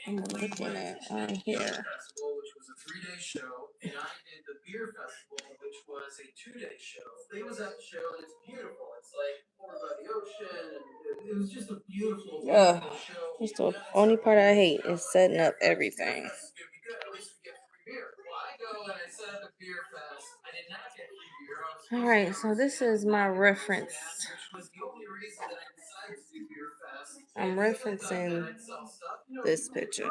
I'm looking at on here. Festival, which was a 3-day show, and I did the beer festival, which was a 2-day show. They was at the show, and it's beautiful. It's like over by the ocean, and it was just a beautiful, beautiful show. That's the only part I hate is setting up everything. It's gonna be good. At least we get free beer. Well, I go and I set up a beer fest. I did not get free beer. All right, so this is my reference. Which was the only reason that I decided to do beer fest. I'm referencing this picture,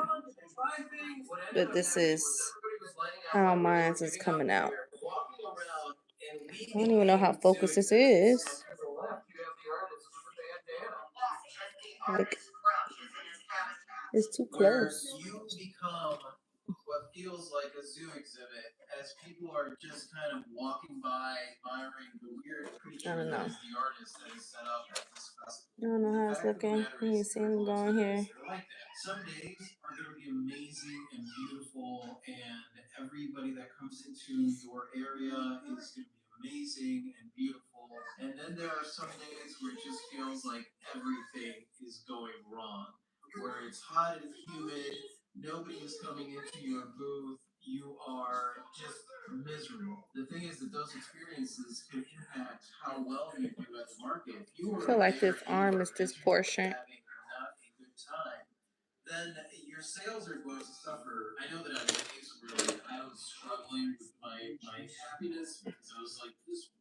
but this is how mine is coming out. I don't even know how focused this is. Like, it's too close. You become what feels like a zoo exhibit as people are just kind of walking by, admiring the weird creature that is the artist that is set up at this festival. I don't know how it's looking. You see him going here. Some days are going to be amazing and beautiful, and everybody that comes into your area is going to be amazing and beautiful. And then there are some days where it just feels like everything is going wrong, where it's hot and humid, nobody is coming into your booth, you are just miserable. The thing is that those experiences can impact how well you do at the market. I feel like this arm is disproportionate. Having not a good time, then your sales are going to suffer. I know that on days where like, I was struggling with my happiness because I was like, this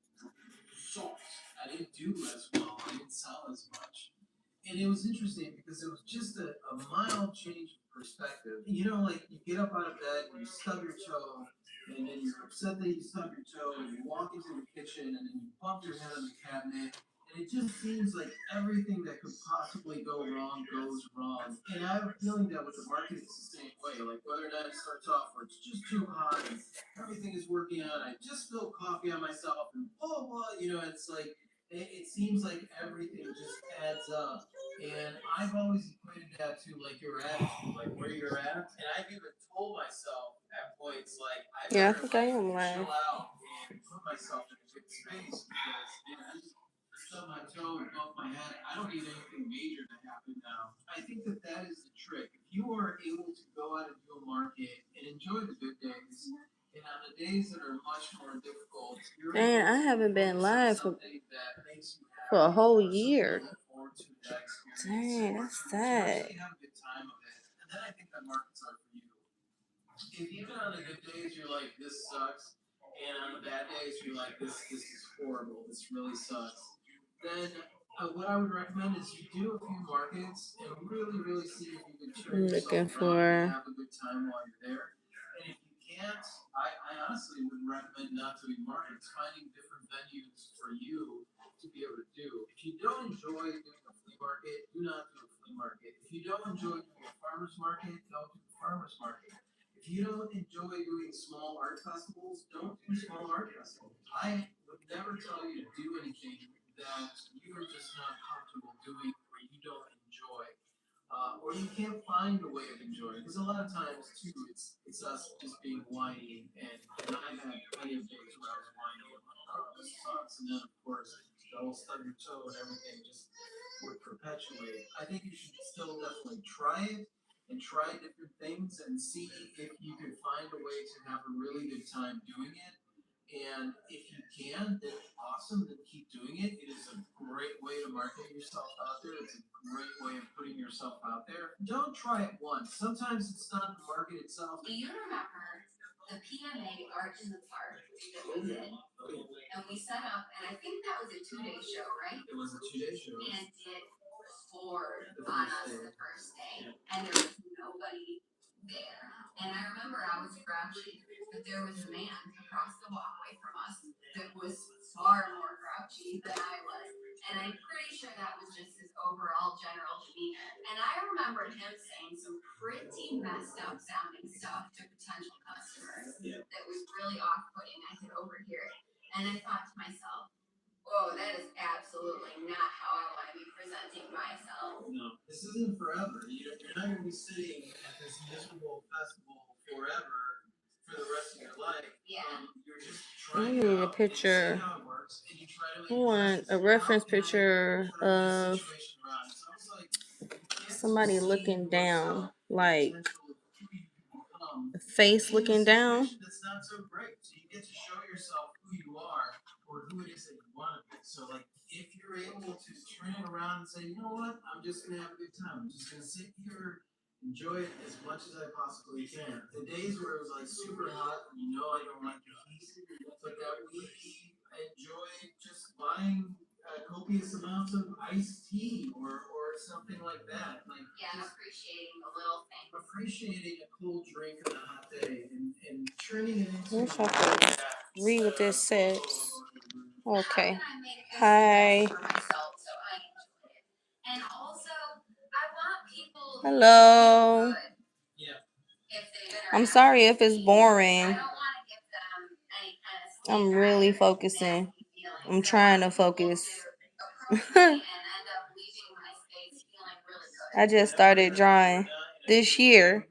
sucks. I didn't do as well. I didn't sell as much. And it was interesting because it was just a mild change of perspective. You know, like you get up out of bed and you stub your toe, and then you're upset that you stubbed your toe, and you walk into the kitchen, and then you bump your head on the cabinet, and it just seems like everything that could possibly go wrong goes wrong. And I have a feeling that with the market, it's the same way. Like whether or not it starts off where it's just too hot, and everything is working out, I just spilled coffee on myself, and blah blah. You know, it's like it seems like everything just adds up. And I've always equated that to like your attitude, like where you're at. And I've even told myself at points like Yeah, I think I am chill live. out and put myself in a good space because man, I just stub my toe and bump my head. I don't need anything major to happen now. I think that that is the trick. If you are able to go out into a market and enjoy the good days, and on the days that are much more difficult, Man, I haven't been live for a whole year. Dang, that's sad. And then I think that markets are for you. If even on the good days you're like, this sucks, and on the bad days you're like, this is horrible, this really sucks, then what I would recommend is you do a few markets and really see if you can turn yourself around and have a good time while you're there. And if you can't, I honestly would recommend not doing markets, finding different venues for you to be able to do. If you don't enjoy doing a flea market, do not do a flea market. If you don't enjoy doing a farmer's market, don't do a farmer's market. If you don't enjoy doing small art festivals, don't do small art festivals. I would never tell you to do anything that you are just not comfortable doing or you don't enjoy. Or you can't find a way of enjoying. Because a lot of times too, it's us just being whiny, and I had plenty of days where I was whiny and like, oh, this sucks, and then of course the whole stub your toe and everything just would perpetuate. I think you should still definitely try it and try different things and see if you can find a way to have a really good time doing it. And if you can, then awesome, then keep doing it. It is a great way to market yourself out there. It's a great way of putting yourself out there. Don't try it once. Sometimes it's not the market itself. Do you remember the PMA Art in the Park that we did? And we set up, and I think that was a 2-day show, right? It was a 2-day show. And it poured on us the first day, and there was nobody there. And I remember I was grouchy, but there was a man across the walkway from us that was far more grouchy than I was. And I'm pretty sure that was just his overall general demeanor. And I remembered him saying some pretty messed up sounding stuff to potential customers that was really off-putting. I could overhear it. And I thought to myself, oh, that is absolutely not how I want to be presenting myself. No, this isn't forever. You're not going to be sitting at this miserable festival forever for the rest of your life. Yeah. You're just trying I need a picture. I want a reference picture of somebody looking down. like face looking down. That's not so great. So you get to show yourself who you are or who it is that you want to be. So like if you're able to turn it around and say, you know what, I'm just gonna have a good time. I'm just gonna sit here, enjoy it as much as I possibly can. The days where it was like super hot and you know I don't like the heat, but that we enjoy just buying copious amounts of iced tea or something like that. Like just appreciating the little things. Appreciating a cool drink on a hot day and turning it I into wish I could read what this says. Okay. Hi. Hello. I'm sorry if it's boring. I'm really focusing. I'm trying to focus. I just started drawing this year.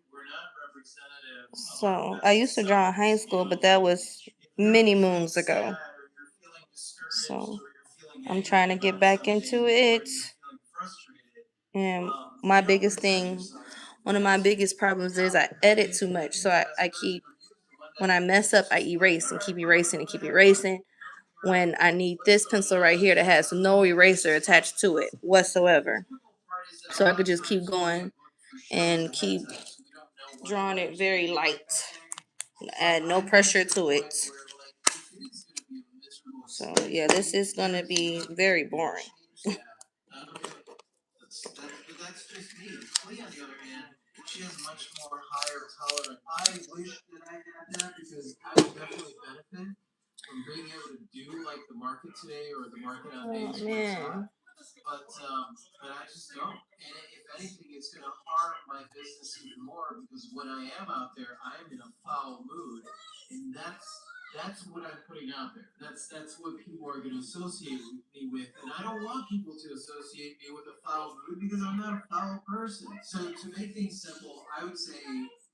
So I used to draw in high school, but that was many moons ago. So I'm trying to get back into it. And my biggest thing, one of my biggest problems is I edit too much. So I keep, when I mess up, I erase and keep erasing and keep erasing. When I need this pencil right here that has no eraser attached to it whatsoever. So I could just keep going and keep drawing it very light. Add no pressure to it. So yeah, this is gonna be very boring. That's just me. Lee, on the other hand, she has much more higher tolerance. I wish that I had that because I would definitely benefit from being able to do like the market today or the market on days where it's hot. But I just don't. And if anything, it's gonna harm my business even more because when I am out there, I am in a foul mood, and that's what I'm putting out there. That's what people are going to associate me with, and I don't want people to associate me with a foul mood because I'm not a foul person. So to make things simple, I would say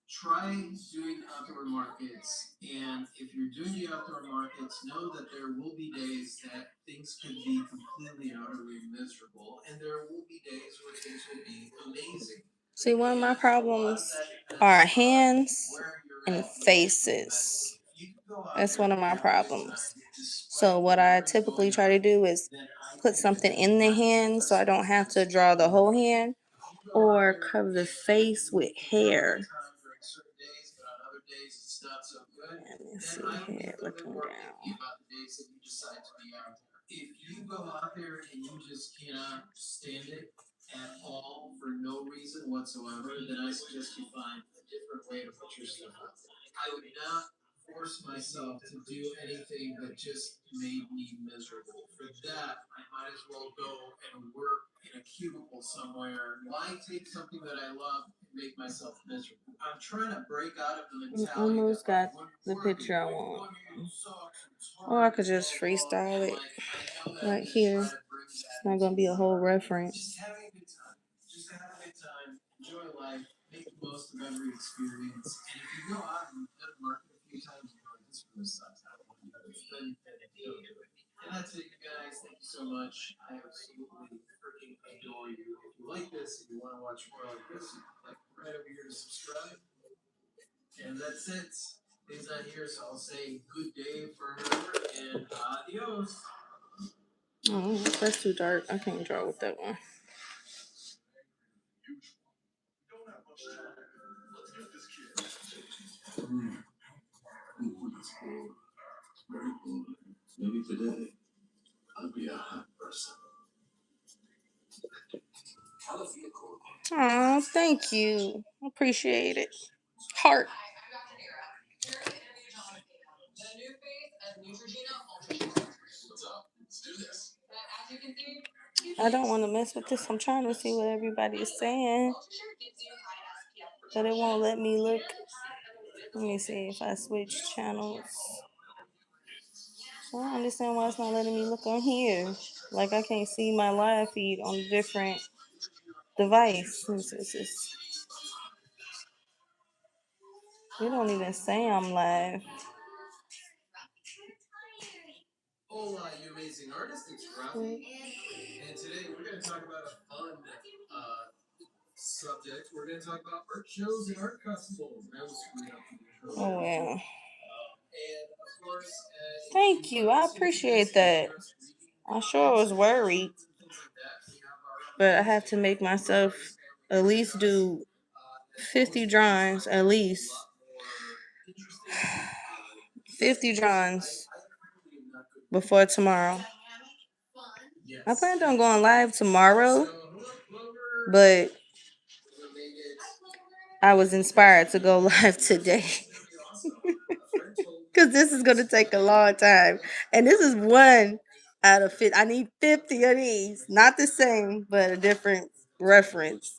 try doing outdoor markets, and if you're doing the outdoor markets, know that there will be days that things could be completely and utterly miserable, and there will be days where things will be amazing. See, one of my problems are hands and faces. That's one of my problems. So what I typically try to do is put something in the hand so I don't have to draw the whole hand, or cover the face with hair. Let me see here, looking down. If you go out there and you just cannot stand it at all for no reason whatsoever, then I suggest you find a different way to put your stuff out there. I would not force myself to do anything that just made me miserable. For that, I might as well go and work in a cubicle somewhere. Why take something that I love and make myself miserable? I'm trying to break out of the mentality. Almost got the picture I want. Or I could just freestyle it right here. It's not gonna be a whole reference. Just having a good time. Just have a good time. Enjoy life. Make the most of every experience. And if you go out and hit the market a few times, you're like, this really sucks. I don't want to do this. Then don't do it. And that's it, you guys. Thank you so much. I absolutely freaking adore you. If you like this, if you want to watch more like this, you can click right over here to subscribe. And that's it. He's not here, so I'll say good day for her and adios. Oh, that's too dark. I can't draw with that one. Maybe today I'll be a hot person. Oh, thank you. Appreciate it. Heart. I don't want to mess with this. I'm trying to see what everybody is saying, but it won't let me look. Let me see if I switch channels. I don't understand why it's not letting me look on here. Like I can't see my live feed on a different device. It don't even say I'm live. Hola, you amazing artist. It's Rafi. And today we're going to talk about a fun subject, we're going to talk about art shows and art festivals. And I was screwing up the intro. Oh well. And of course, Thank you. I appreciate that. I sure was worried, but I have to make myself at least do 50 drawings, at least 50 drawings before tomorrow. I planned on going live tomorrow, but I was inspired to go live today because this is going to take a long time. And this is one out of 50. I need 50 of these. Not the same, but a different reference.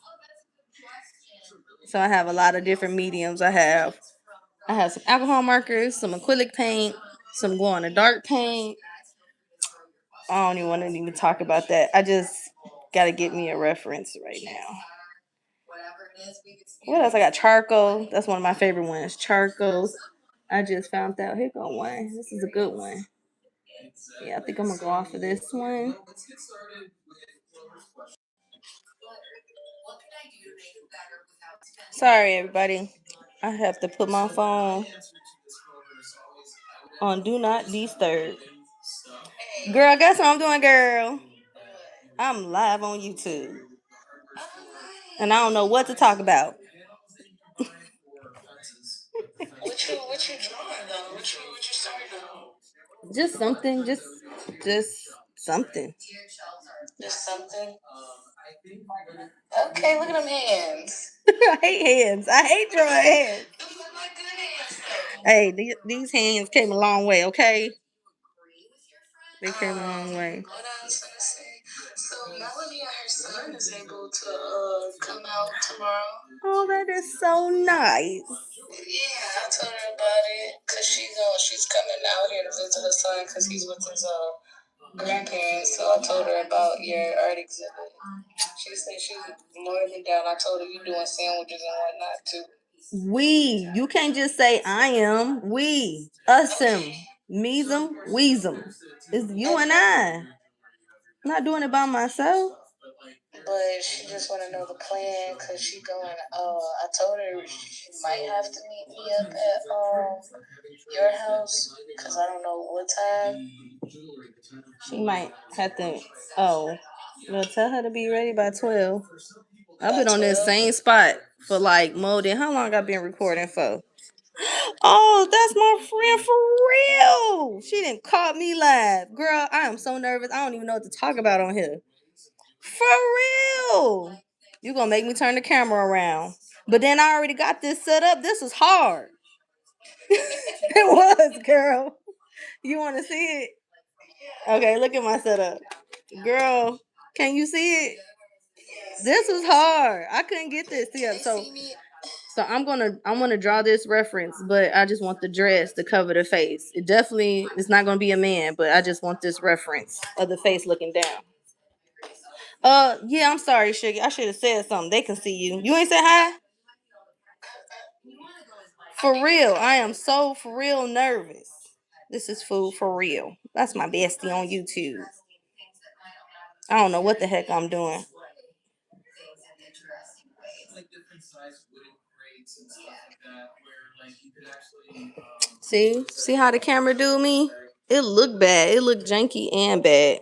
So I have a lot of different mediums. I have some alcohol markers, some acrylic paint, some glow in the dark paint. I don't even want to even talk about that. I just got to get me a reference right now. What else? I got charcoal. That's one of my favorite ones. Charcoals. I just found out. Here go one. This is a good one. Yeah, I think I'm going to go off of this one. Sorry, everybody. I have to put my phone on Do Not Disturb. Girl, guess what I'm doing, girl? I'm live on YouTube. And I don't know what to talk about. What you drawing though? What you starting on? Just something. Just something. Just something. Okay, look at them hands. I hate hands. I hate drawing hands. Those look like good hands though. Hey, these hands came a long way, okay? They came a long way. What I was gonna say. So Melanie and her son is able to come out tomorrow. Oh, that is so nice. Yeah, I told her about it because she's coming out here to visit her son because he's with his grandparents. So I told her about your art exhibit. She said she's more than down. I told her you doing sandwiches and whatnot too. We. You can't just say I am. We. Us him. Me's him. We's him. It's you and I. I'm not doing it by myself. But she just want to know the plan because she going. I told her she might have to meet me up at your house because I don't know what time. She might have to. Oh, well, tell her to be ready by 12. I've been on this same spot for like more than how long I've been recording for. Oh, that's my friend for real. She didn't call me live. Girl, I am so nervous. I don't even know what to talk about on here. For real. You gonna make me turn the camera around. But then I already got this set up. This is hard. It was, girl. You want to see it? Okay, look at my setup. Girl, can you see it? This was hard. I couldn't get this together. So I'm gonna draw this reference, but I just want the dress to cover the face. It definitely is not gonna be a man, but I just want this reference of the face looking down. Yeah, I'm sorry, Sugar. I should have said something. They can see you. You ain't say hi? For real. I am so for real nervous. This is food for real. That's my bestie on YouTube. I don't know what the heck I'm doing. See how the camera do me? It look bad. It look janky and bad.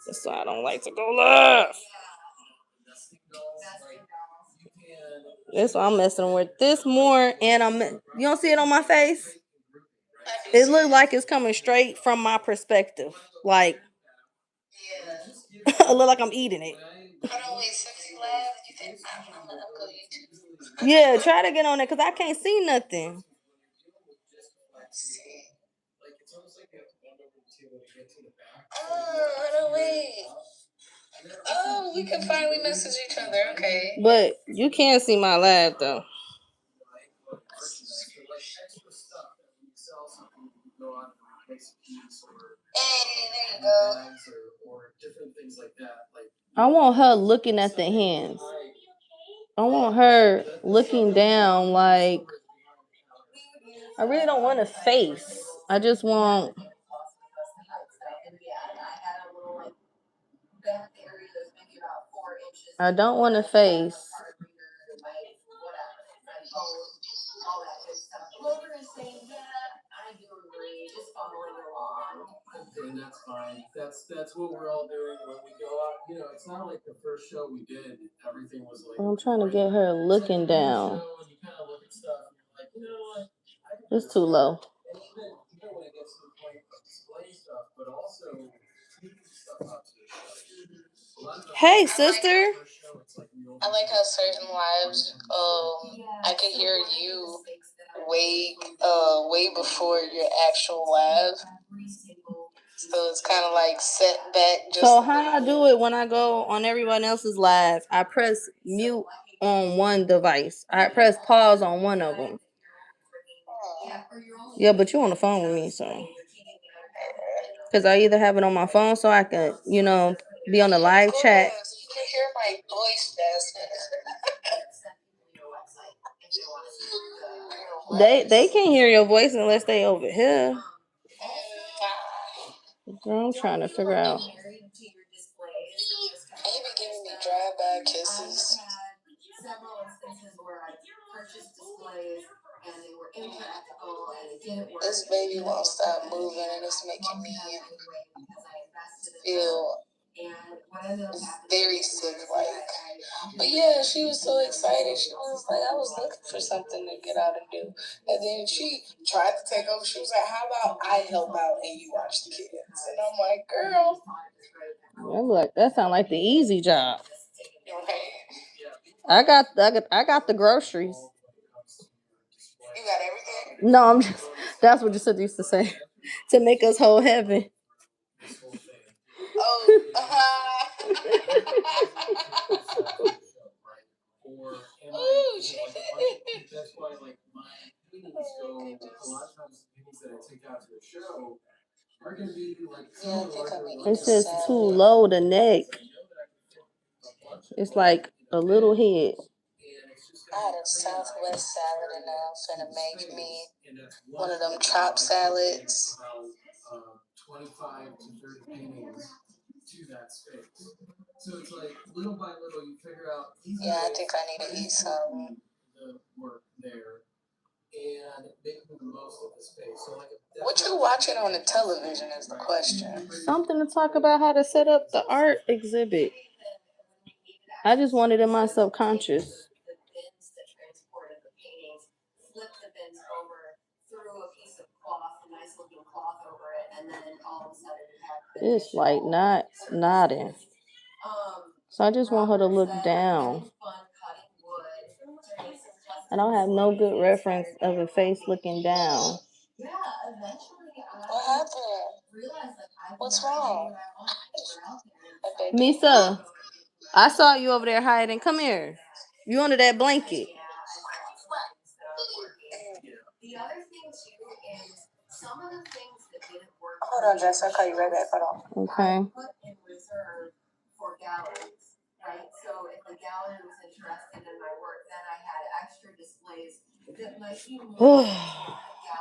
That's why I don't like to go live. That's why I'm messing with this more, and you don't see it on my face. It look like it's coming straight from my perspective, like it look like I'm eating it. Yeah, try to get on it because I can't see nothing. Oh, wait. Oh, we can finally message each other. Okay. But you can't see my live though. Hey, there you go. I want her looking at the hands. I want her looking down like I really don't want a face. I just want I don't want a face. And that's fine. That's what we're all doing when we go out. You know, it's not like the first show we did, everything was like. I'm trying to get her looking down. You kind of look at stuff and you're like, you know what? It's too low. And even when it gets to the point of displaying stuff, but also taking stuff out to the show. Hey, sister. I like how certain lives, I could hear you way before your actual live. So it's kind of like set back. So how I do it when I go on everyone else's live, I press mute on one device. I press pause on one of them. Yeah, but you're on the phone with me, so. Because I either have it on my phone so I can, you know, be on the live chat. You can hear my voice, They can't hear your voice unless they over here. Girl, I'm trying to figure out. He be giving me drive-by kisses. This baby won't stop moving, and it's making me feel very sick, like. But yeah, she was so excited. She was like, I was looking for something to get out and do. And then she tried to take over. She was like, how about I help out and you watch the kids? And I'm like, girl. I'm like, that sounds like the easy job. Okay. I got the groceries. You got everything? No, I'm just, that's what your sister used to say. To make us whole heaven. Oh, oh, shit. That's why, like, my paintings go, a lot of times the paintings that I take out to the show are going to be, like, it's just too low, the neck. It's like a little head. I had a Southwest salad and now finna make me one of them chopped salads. 25 to 30 paintings to that space. So it's like little by little you figure out. Yeah, I think I need to eat some. The work there and making the most of the space. So like what you watching on the television is the question. Something to talk about how to set up the art exhibit. I just wanted in my subconscious. It's like not nodding. So I just want her to look down. I don't have no good reference of a face looking down. What happened? What's wrong? Misa, I saw you over there hiding. Come here. You under that blanket. Hold on, Jess. I'll call you right back. Hold on. Okay.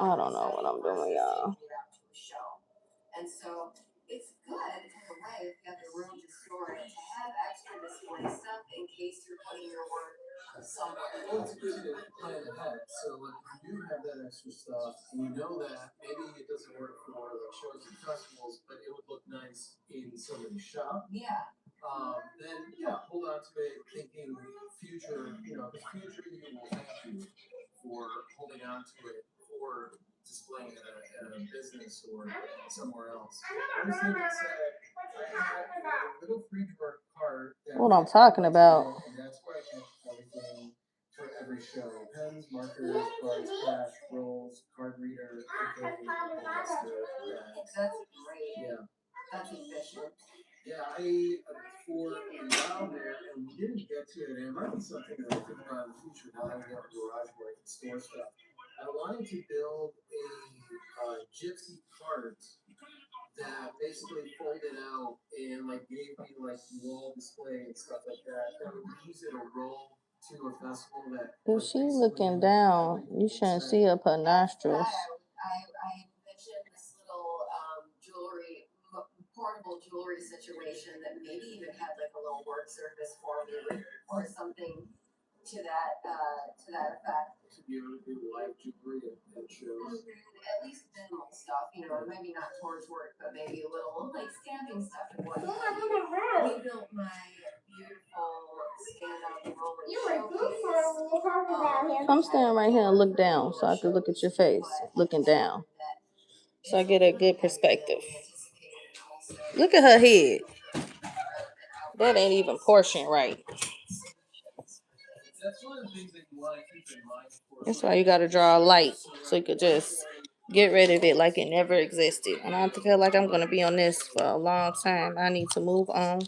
I don't know what I'm doing, y'all. And so it's good in a way if you have the room to store it, to have extra display stuff in case you're putting your work somewhere. Well, it's good to plan ahead. So like if you do have that extra stuff and you know that maybe it doesn't work for like shows and festivals, but it would look nice in somebody's shop. Yeah. Then yeah, hold on to it, thinking future, you know, the future you will thank you for holding on to it or displaying it at a business or somewhere else. I had a little 3-drawer cart. What I'm talking about. And that's where I kept everything for every show: pens, markers, cards, cash, rolls, card reader, That's great. yeah. That's efficient. Yeah, for a while there, and we didn't get to it, and it might be something that I think about in the future now that we have a garage where I can store stuff. I wanted to build a gypsy cart that basically folded out and like gave me like wall display and stuff like that. That would use it to roll to a festival that. If she's looking down, you shouldn't see up her nostrils. I mentioned this little portable jewelry situation that maybe even had like a little work surface for me or something to that effect. To be able to do live jewelry at shows. At least minimal stuff, you know, maybe not towards work, but maybe a little like stamping stuff and whatnot. We built my beautiful stand-up rolling showcase. Come stand right here and look down so I can look at your face, looking down. So I get a good perspective. Look at her head. That ain't even portion right. That's one of the things that you want to keep in mind. That's why you gotta draw a light so you could just get rid of it like it never existed. And I feel like I'm gonna be on this for a long time. I need to move on.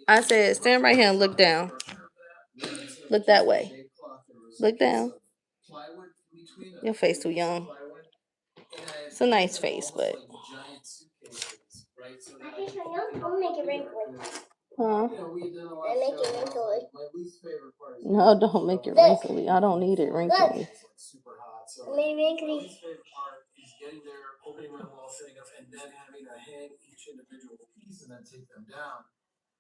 I said, stand right here and look down. Look that way. Look down. Your face too young. It's a nice face, but. I'll make it wrinkly. Huh? I make it wrinkly. No, don't make it wrinkly. I don't need it wrinkly. I made it wrinkly. Is getting there, opening my wall, setting up, and then having to hang each individual piece and then take them down.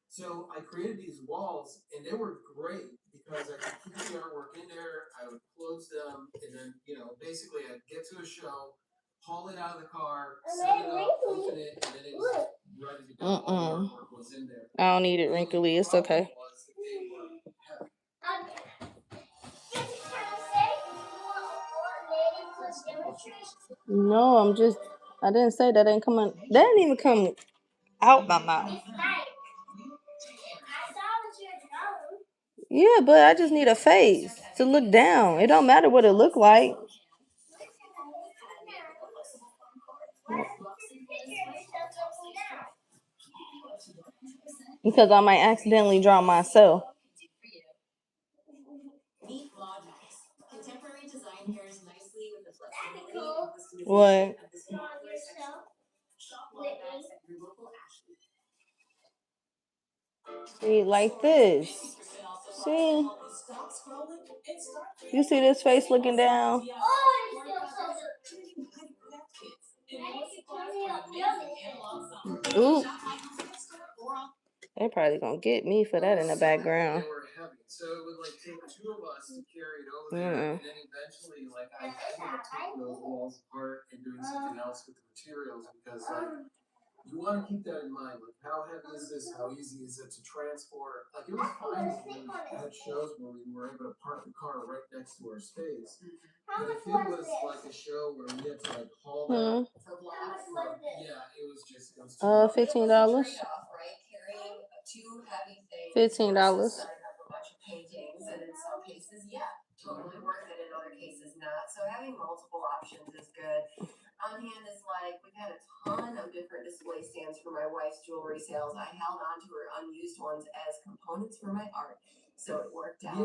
So I created these walls, and they were great because I could keep the artwork in there. I would close them, and then basically I'd get to a show, haul it out of the car, set it up, open it, and then it was ready to go. All the artwork was in there. I don't need it wrinkly. It's okay. No, I didn't say that ain't coming. That didn't even come out my mouth. Yeah, but I just need a face to look down. It don't matter what it look like. Because I might accidentally draw myself. What? See, like this. See? You see this face looking down? Ooh. They're probably gonna get me for that in the background. They were heavy, so it would take two of us to carry it over there, and then eventually I ended up taking those walls apart and doing something else with the materials because you want to keep that in mind. How heavy is this? How easy is it to transport? It was fine when we had shows where we were able to park the car right next to our space. But if it was a show where we had to haul that for blocks, it was just $15. Two heavy things. $15. Paintings, and in some cases, totally worth it. In other cases, not. So having multiple options is good. On hand is we've had a ton of different display stands for my wife's jewelry sales. I held on to her unused ones as components for my art, so it worked out.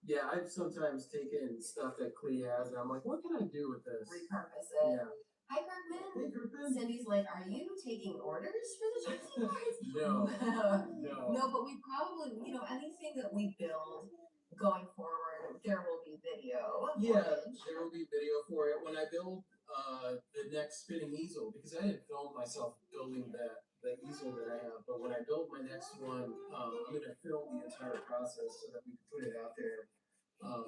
Yeah. I've sometimes taken stuff that Clee has, and I'm like, what can I do with this? Repurpose it. Yeah. Hi, Kirkman. Cindy's like, are you taking orders for the Jersey cards? No, but we probably, anything that we build going forward, there will be video. There will be video for it. When I build the next spinning easel, because I didn't film myself building the easel that I have, but when I build my next one, I'm going to film the entire process so that we can put it out there.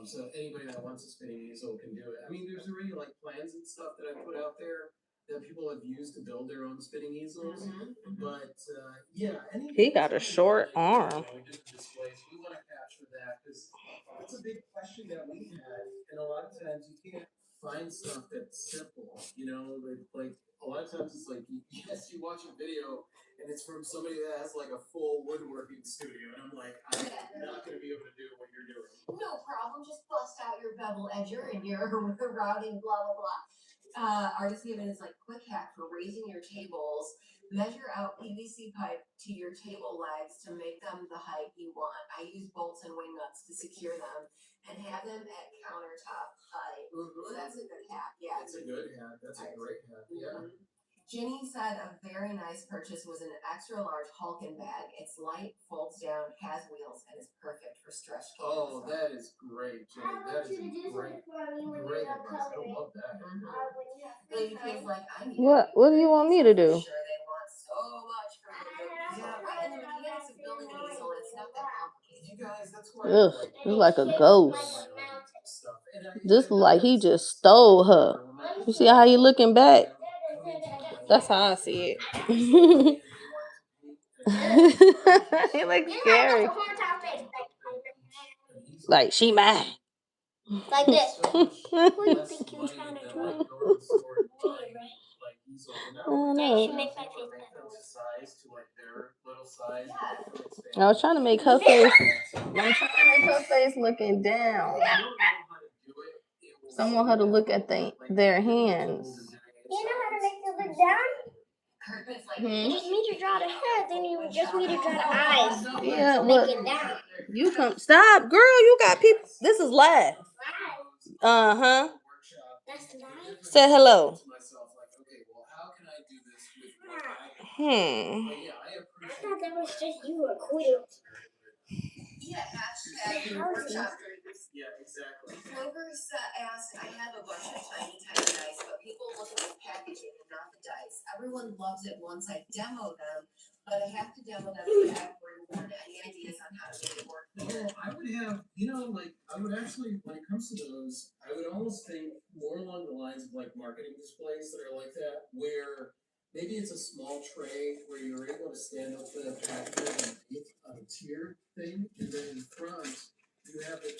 So anybody that wants a spinning easel can do it. I mean, there's already plans and stuff that I put out there that people have used to build their own spinning easels. But He got a short arm. We want to capture that because that's a big question that we had, and a lot of times you can't find stuff that's simple. A lot of times it's you watch a video and it's from somebody that has a full woodworking studio, and I'm like, I'm not going to be able to do what you're doing. No problem. Just bust out your bevel edger and your routing, blah blah blah. Artist Given is quick hack for raising your tables. Measure out PVC pipe to your table legs to make them the height you want. I use bolts and wing nuts to secure them and have them at countertop height. Ooh, that's a good hack. Yeah, it's a good hack. That's a great hack. Yeah. Jenny said a very nice purchase was an extra large Hulkin bag. It's light, folds down, has wheels, and is perfect for stretch cans. Oh, that is great, Jenny. That is great advice. I love that. Lady K's I need What do you want me to do? Sure, they want so much from the easel. Right, and the mechanics of building an easel, it's not that complicated. You guys, that's Ugh, it's like a ghost. This look like he just stole her. You see how he looking back? That's how I see it. He looks scary. Like she mad. Like this. Who do you think you're trying to do? Oh, Yeah, no. you should make my face better. I was trying to make her face. I'm trying to make her face looking down. So I want her to look at their hands. You know how to make it look down? You just need to draw the head, then you just need to draw the eyes. Yeah, Make look. it down. You come. Stop, girl. You got people. This is live. Uh-huh. That's the line? Say hello. Hmm. I thought that was just you or Queen. Yeah, hashtag chapters. Yeah, exactly. Clover's asked, I have a bunch of tiny dice, but people look at the packaging and not the dice. Everyone loves it once I demo them, but I have to demo them for everyone. Any ideas on how to make it work? Well, I would have, I would actually, when it comes to those, I would almost think more along the lines of like marketing displays that are like that, where maybe it's a small tray where you're able to stand up the package on a tier thing, and then in front you have the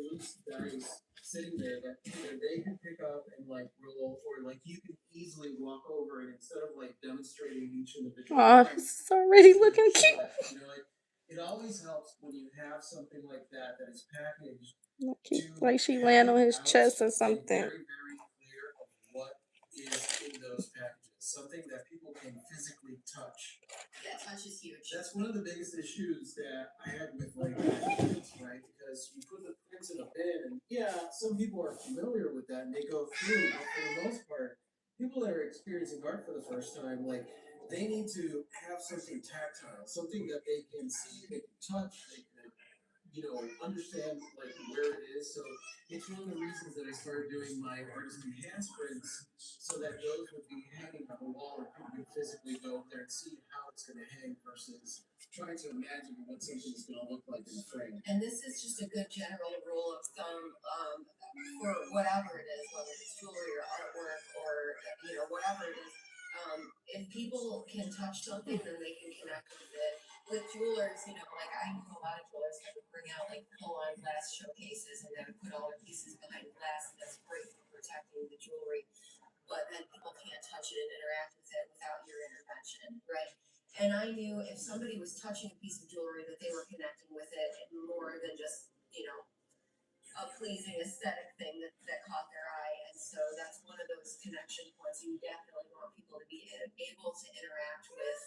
loose dice sitting there that either they can pick up and like roll, or like you can easily walk over and instead of like demonstrating each individual. Oh, it's already looking cute. It always helps when you have something like that that is packaged. Like she laying on his chest or something. Very, very clear of what is in those packages. Something that people can physically touch. Yeah, touch is huge. That's one of the biggest issues that I had with like prints, right? Because you put the prints in a bin, and yeah, some people are familiar with that and they go through, but for the most part, people that are experiencing art for the first time, like they need to have something tactile, something that they can see, they can touch, they can, understand like where it is. So it's one of the reasons that I started doing my artisan hand prints, so that those would be hanging on the wall and people could physically go up there and see how it's going to hang versus trying to imagine what something's going to look like in the frame. And this is just a good general rule of thumb for whatever it is, whether it's jewelry or artwork or whatever it is. If people can touch something, then they can connect with it. With jewelers, like I know a lot of jewelers that would bring out like pull-on glass showcases and they would put all their pieces behind glass, and that's great for protecting the jewelry. But then people can't touch it and interact with it without your intervention, right? And I knew if somebody was touching a piece of jewelry that they were connecting with it more than just, a pleasing aesthetic thing that caught their eye. And so that's one of those connection points. You definitely want people to be able to interact with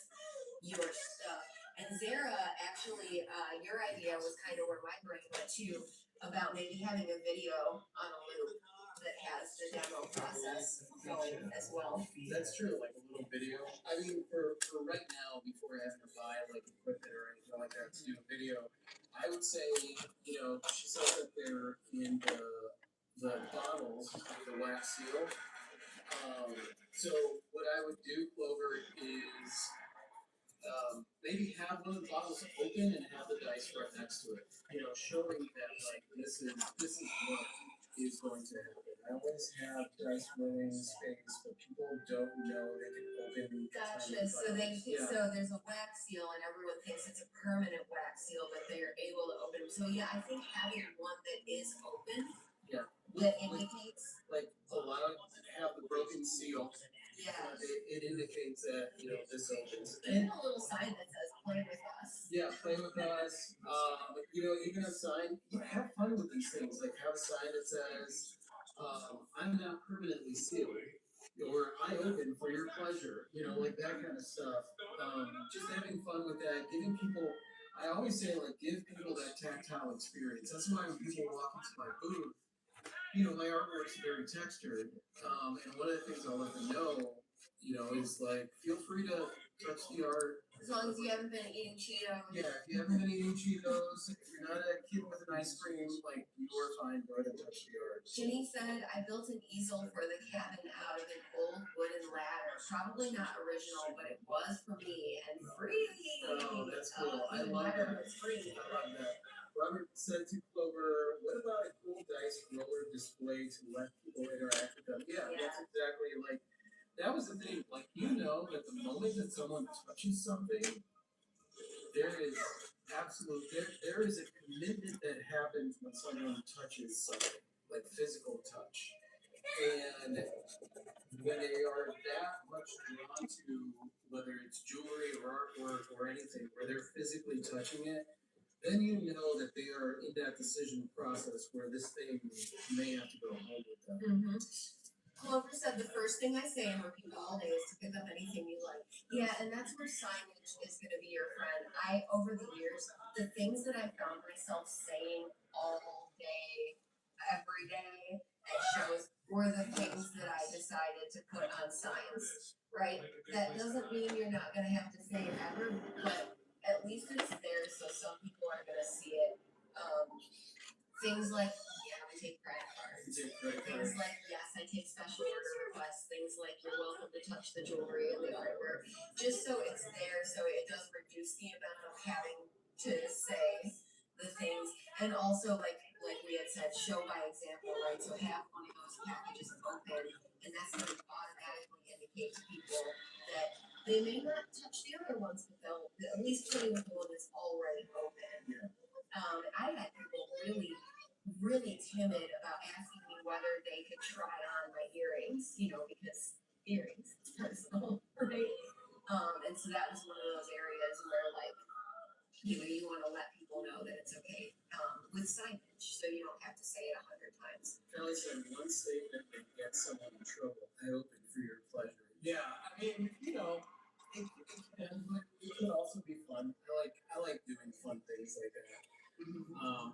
your stuff. And Zara, actually, your idea was kind of where my brain went too, about maybe having a video on a loop that has the demo process going as well. That's true, like a little video. I mean, for right now, before having to buy like equipment or anything like that to do a video, I would say, she said that they're in the bottles with the wax seal. So what I would do, Clover, is maybe have one of the bottles open and have the dice right next to it. Showing that like this is what is going to happen. I always have dice rolling space, but people don't know they can open. Gotcha. So there's a wax seal, and everyone thinks it's a permanent wax seal, but they are able to open them. So yeah, I think having one that is open, that indicates like allow it to have the broken seal. Yeah. It indicates that this opens. Even a little sign that says "Play with us." Yeah, play with us. Even a sign. Have fun with these things. Like have a sign that says, "I'm not permanently sealed," or "I open for your pleasure." Like that kind of stuff. Just having fun with that, giving people. I always say, like, give people that tactile experience. That's why when people walk into my booth, my artwork's very textured. And one of the things I'll let them know, is like, feel free to touch the art. As long as you haven't been eating Cheetos. Yeah, if you haven't been eating Cheetos, if you're not a kid with an ice cream, like, you are fine, go ahead and touch the art. Jenny said, I built an easel for the cabin out of an old wooden ladder. Probably not original, but it was for me and free. Oh, that's cool. I love that. It's free. I love that. Robert said to Clover, "What about a cool dice roller display to let people interact with them?" Yeah, that's exactly like that was the thing. Like that the moment that someone touches something, there is there is a commitment that happens when someone touches something, like physical touch, and when they are that much drawn to whether it's jewelry or artwork or anything, where they're physically touching it, then you know that they are in that decision process where this thing may have to go home with them. Mm-hmm. Clover said the first thing I say and repeat all day is to pick up anything you like. Yeah, and that's where signage is going to be your friend. Over the years, the things that I found myself saying all day, every day at shows were the things that I decided to put on signs, right? That doesn't mean you're not going to have to say it ever, but at least it's there so some people are going to see it. Things like, yeah, I take credit cards. Things like, yes, I take special order requests. Things like, you're welcome to touch the jewelry and the artwork. Just so it's there, so it does reduce the amount of having to say the things. And also, like we had said, show by example, right? So have one of those packages open, and that's going to automatically indicate to people that they may not touch the other ones, but they'll at least play with the one that's already open. Yeah. I had people really timid about asking me whether they could try on my earrings, because earrings is personal, right? And so that was one of those areas where, like, you want to let people know that it's okay with signage, so you don't have to say it 100 times. Kelly said one statement that gets someone in trouble. I open for your pleasure. Yeah, I mean, it can, but it can also be fun. I like doing fun things like that.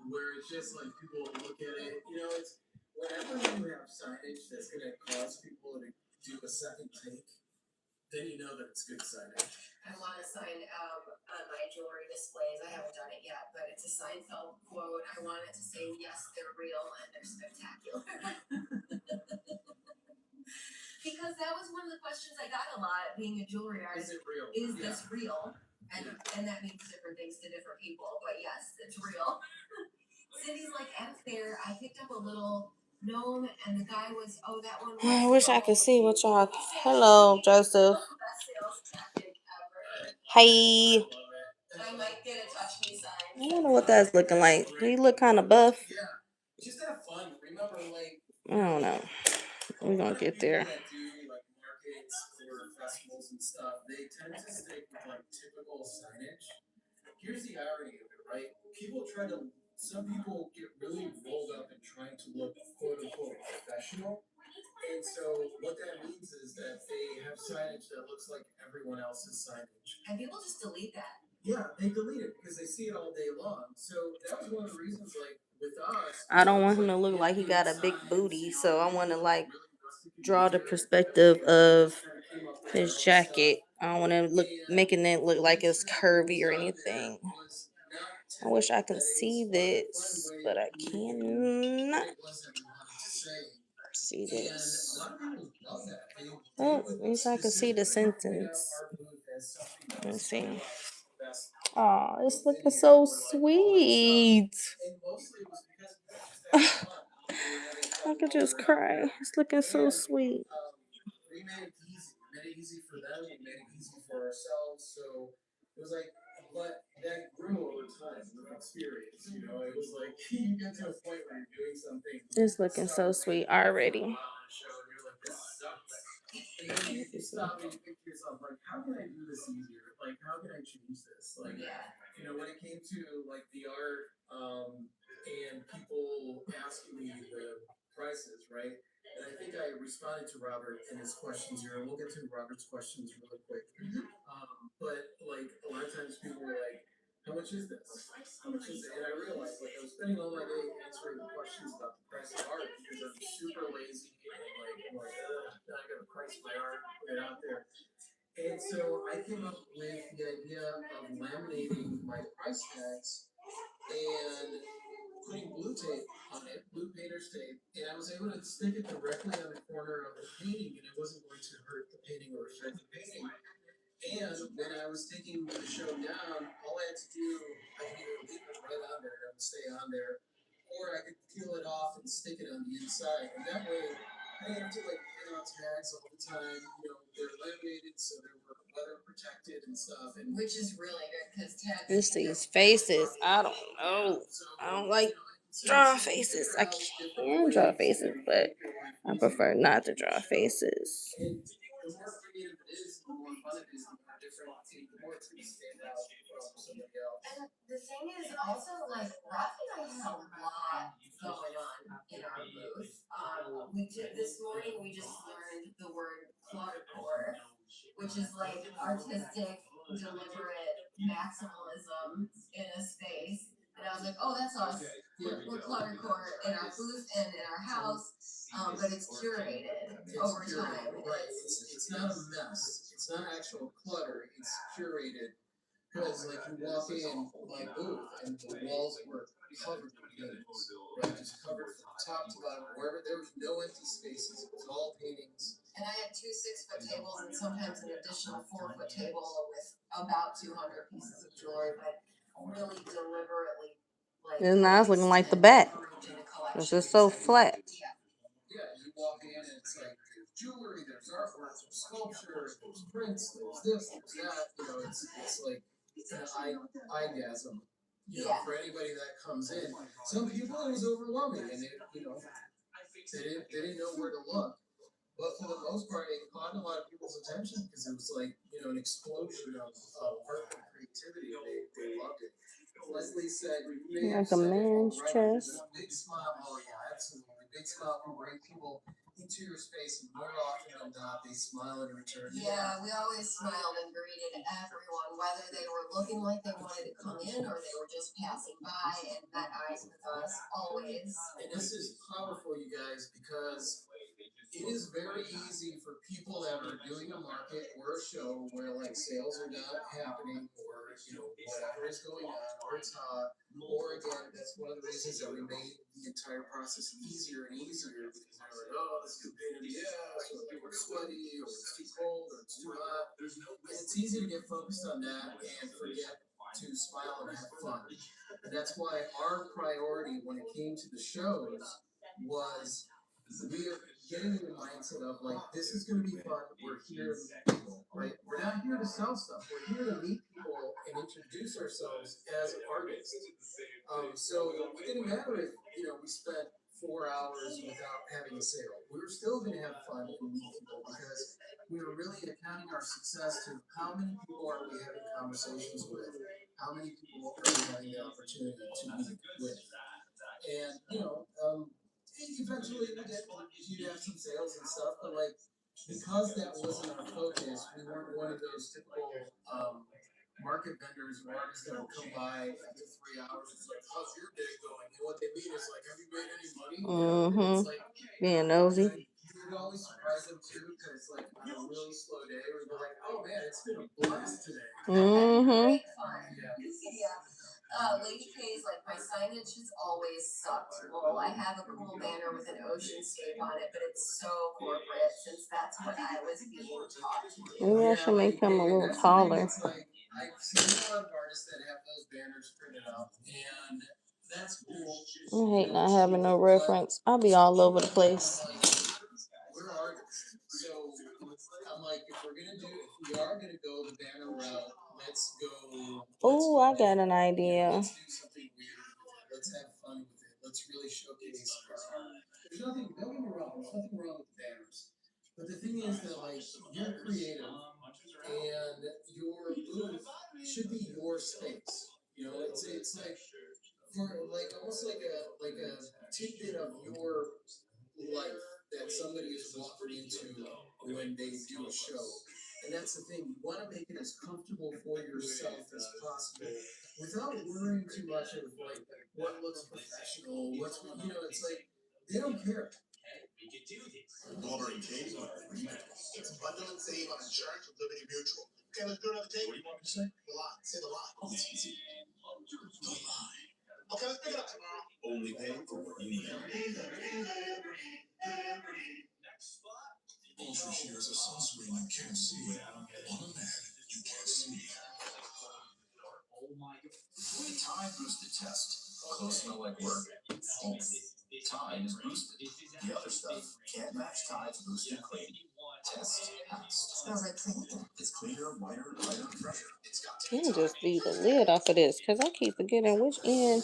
Where it's just like people look at it, it's whenever you have signage that's going to cause people to do a second take, then you know that it's good signage. I want to sign on my jewelry displays. I haven't done it yet, but it's a Seinfeld quote. I want it to say, "Yes, they're real and they're spectacular." Because that was one of the questions I got a lot being a jewelry artist. Is it real? Is this real? And that means different things to different people. But yes, it's real. Cindy's like, at a fair, I picked up a little gnome, and the guy was, that one. I wish I could see what y'all. Hello, Joseph. Best sales tactic ever. Hi. I might get a touch me sign. I don't know what that's looking like. Do you look kind of buff? Yeah. Just have fun. Remember, I don't know. We're gonna get there. That do markets or festivals and stuff, they tend to stick with typical signage. Here's the irony of it, right? Some people get really rolled up in trying to look quote unquote professional. And so what that means is that they have signage that looks like everyone else's signage. And people just delete that. Yeah, they delete it because they see it all day long. So that was one of the reasons, with us. I don't want him to look like he got a big booty, so I want to draw the perspective of his jacket. I don't want to making it look like it's curvy or anything. I wish I could see this, but I cannot see this. Oh, at least I can see the sentence. Let's see. Oh, it's looking so sweet. I could just cry. It's looking so sweet. We made it easy. We made it easy for them. We made it easy for ourselves. So it was but that grew over time with experience. It was you get to a point where you're doing something. It's looking so sweet already. And then you stop and you think to yourself, how can I do this easier? How can I change this? When it came to the art, and people asking me the prices, right? And I think I responded to Robert in his questions here, and we'll get to Robert's questions really quick. But a lot of times people were like, "How much is this? How much is it?" And I realized I was spending all my day answering questions about the price of art because I'm super lazy and I gotta price my art, put it out there. And so I came up with the idea of laminating my price tags and putting blue tape on it, blue painter's tape, and I was able to stick it directly on the corner of the painting, and it wasn't going to hurt the painting or affect the painting. And when I was taking the show down, all I had to do, I could either leave it right on there and it would stay on there, or I could peel it off and stick it on the inside. And that way, I didn't have to like print out tags all the time. You know, they're laminated, so they were weather protected and stuff. And Which is really good because tags. It's these faces. I don't know. I don't like drawing faces. I can draw faces, but I prefer not to draw faces. And the more creative it is, the more fun it is, the more different, the more it's going to stand out from somebody else. And the thing is also like Rafi and I have a lot going on in our booth. We did this morning. We just learned the word cluttercore, which is like artistic, deliberate maximalism in a space. And I was like, oh, that's us. We're cluttercore in our booth and in our house. But it's curated over time. Right. It's not a mess. It's not actual clutter. It's curated. Because like you walk in my booth and the walls were covered with paintings, right? Just covered from top to bottom. Wherever there was no empty spaces, it was all paintings. And I had 2 6-foot tables and sometimes an additional 4-foot table with about 200 pieces of jewelry, but really deliberately like. It's nice looking like the back. It's just so flat. Yeah, you walk in and it's like there's jewelry, there's artwork, there's sculpture, there's prints, there's this, there's that. You know, it's like an eyegasm. You know, for anybody that comes in. Some people it was overwhelming, and they didn't know where to look. But for the most part, it caught a lot of people's attention because it was like an explosion of art and creativity, and they loved it. Leslie said, Like a man's chest. Big smile. Oh yeah, absolutely. Big smile can bring people into your space, and more often than not, they smile in return. Yeah, we always smiled and greeted everyone, whether they were looking like they wanted to come in or they were just passing by and met eyes with us. Always. And this is powerful, you guys, because it is very easy for people that are doing a market or a show where like sales are not happening, or whatever is going on, or it's hot, or again, that's one of the reasons that we made the entire process easier and easier, because they're like, oh, this is a pain in the ass, or like we're sweaty, or it's too cold, or it's too hot. And it's easy to get focused on that and forget to smile and have fun. And that's why our priority when it came to the shows was we are getting in the mindset of like, this is going to be fun. We're here to meet people, right? We're not here to sell stuff. We're here to meet people and introduce ourselves as artists. So it didn't matter if we spent 4 hours without having a sale. We were still going to have fun and meet people because we were really accounting our success to how many people are we having conversations with, how many people are we having the opportunity to meet with, and eventually you'd have some sales and stuff, but like because that wasn't our focus, we weren't one of those typical market vendors or artists that would come by after 3 hours. It's like, how's your day going? And what they mean is like, have you made any money? It's like being nosy. You would always surprise them too, because like on a really slow day, we'd be like, oh man, it's been a blast today. Great fun. Yeah. Lady K's, like, my signage has always sucked. Well, I have a cool banner with an oceanscape on it, but it's so corporate since that's what I was being taught to do. Maybe I should make him a little taller. It's like, I've seen a lot of artists that have those banners printed out, and that's cool. I hate not having no reference. I'll be all over the place. We're artists, so I'm like, if we are gonna go the banner route, let's go. Oh, I got an idea. Let's do something weird with it. Let's have fun with it. Let's really showcase our art. Don't get me wrong. There's nothing wrong with banners, but the thing is that like you're creative, and your booth should be your space. It's like for like almost like a tidbit of your life that somebody is walking into when they do a show. And that's the thing, you want to make it as comfortable for yourself as possible without worrying too much of like what looks professional, it's like they don't care. Walter and Katie want to remake. It's bundle and save on insurance with Liberty Mutual. Okay, let's do another take. What do you want me to say? The line. Say the line. Oh, it's easy. The line. Okay, let's pick it up tomorrow. Only pay for what you need. Ultra Shear is a sunscreen you can't see. On a man, you the Tide Boosted test. Clothes smell like work. Stinks. Tide is boosted. The other stuff can't match Tide's boosted clean. Test passed. Smells like cleaner. It's cleaner, whiter, lighter, and fresher. It's got to Let be me Tide. just leave the lid off of this because I keep forgetting which end.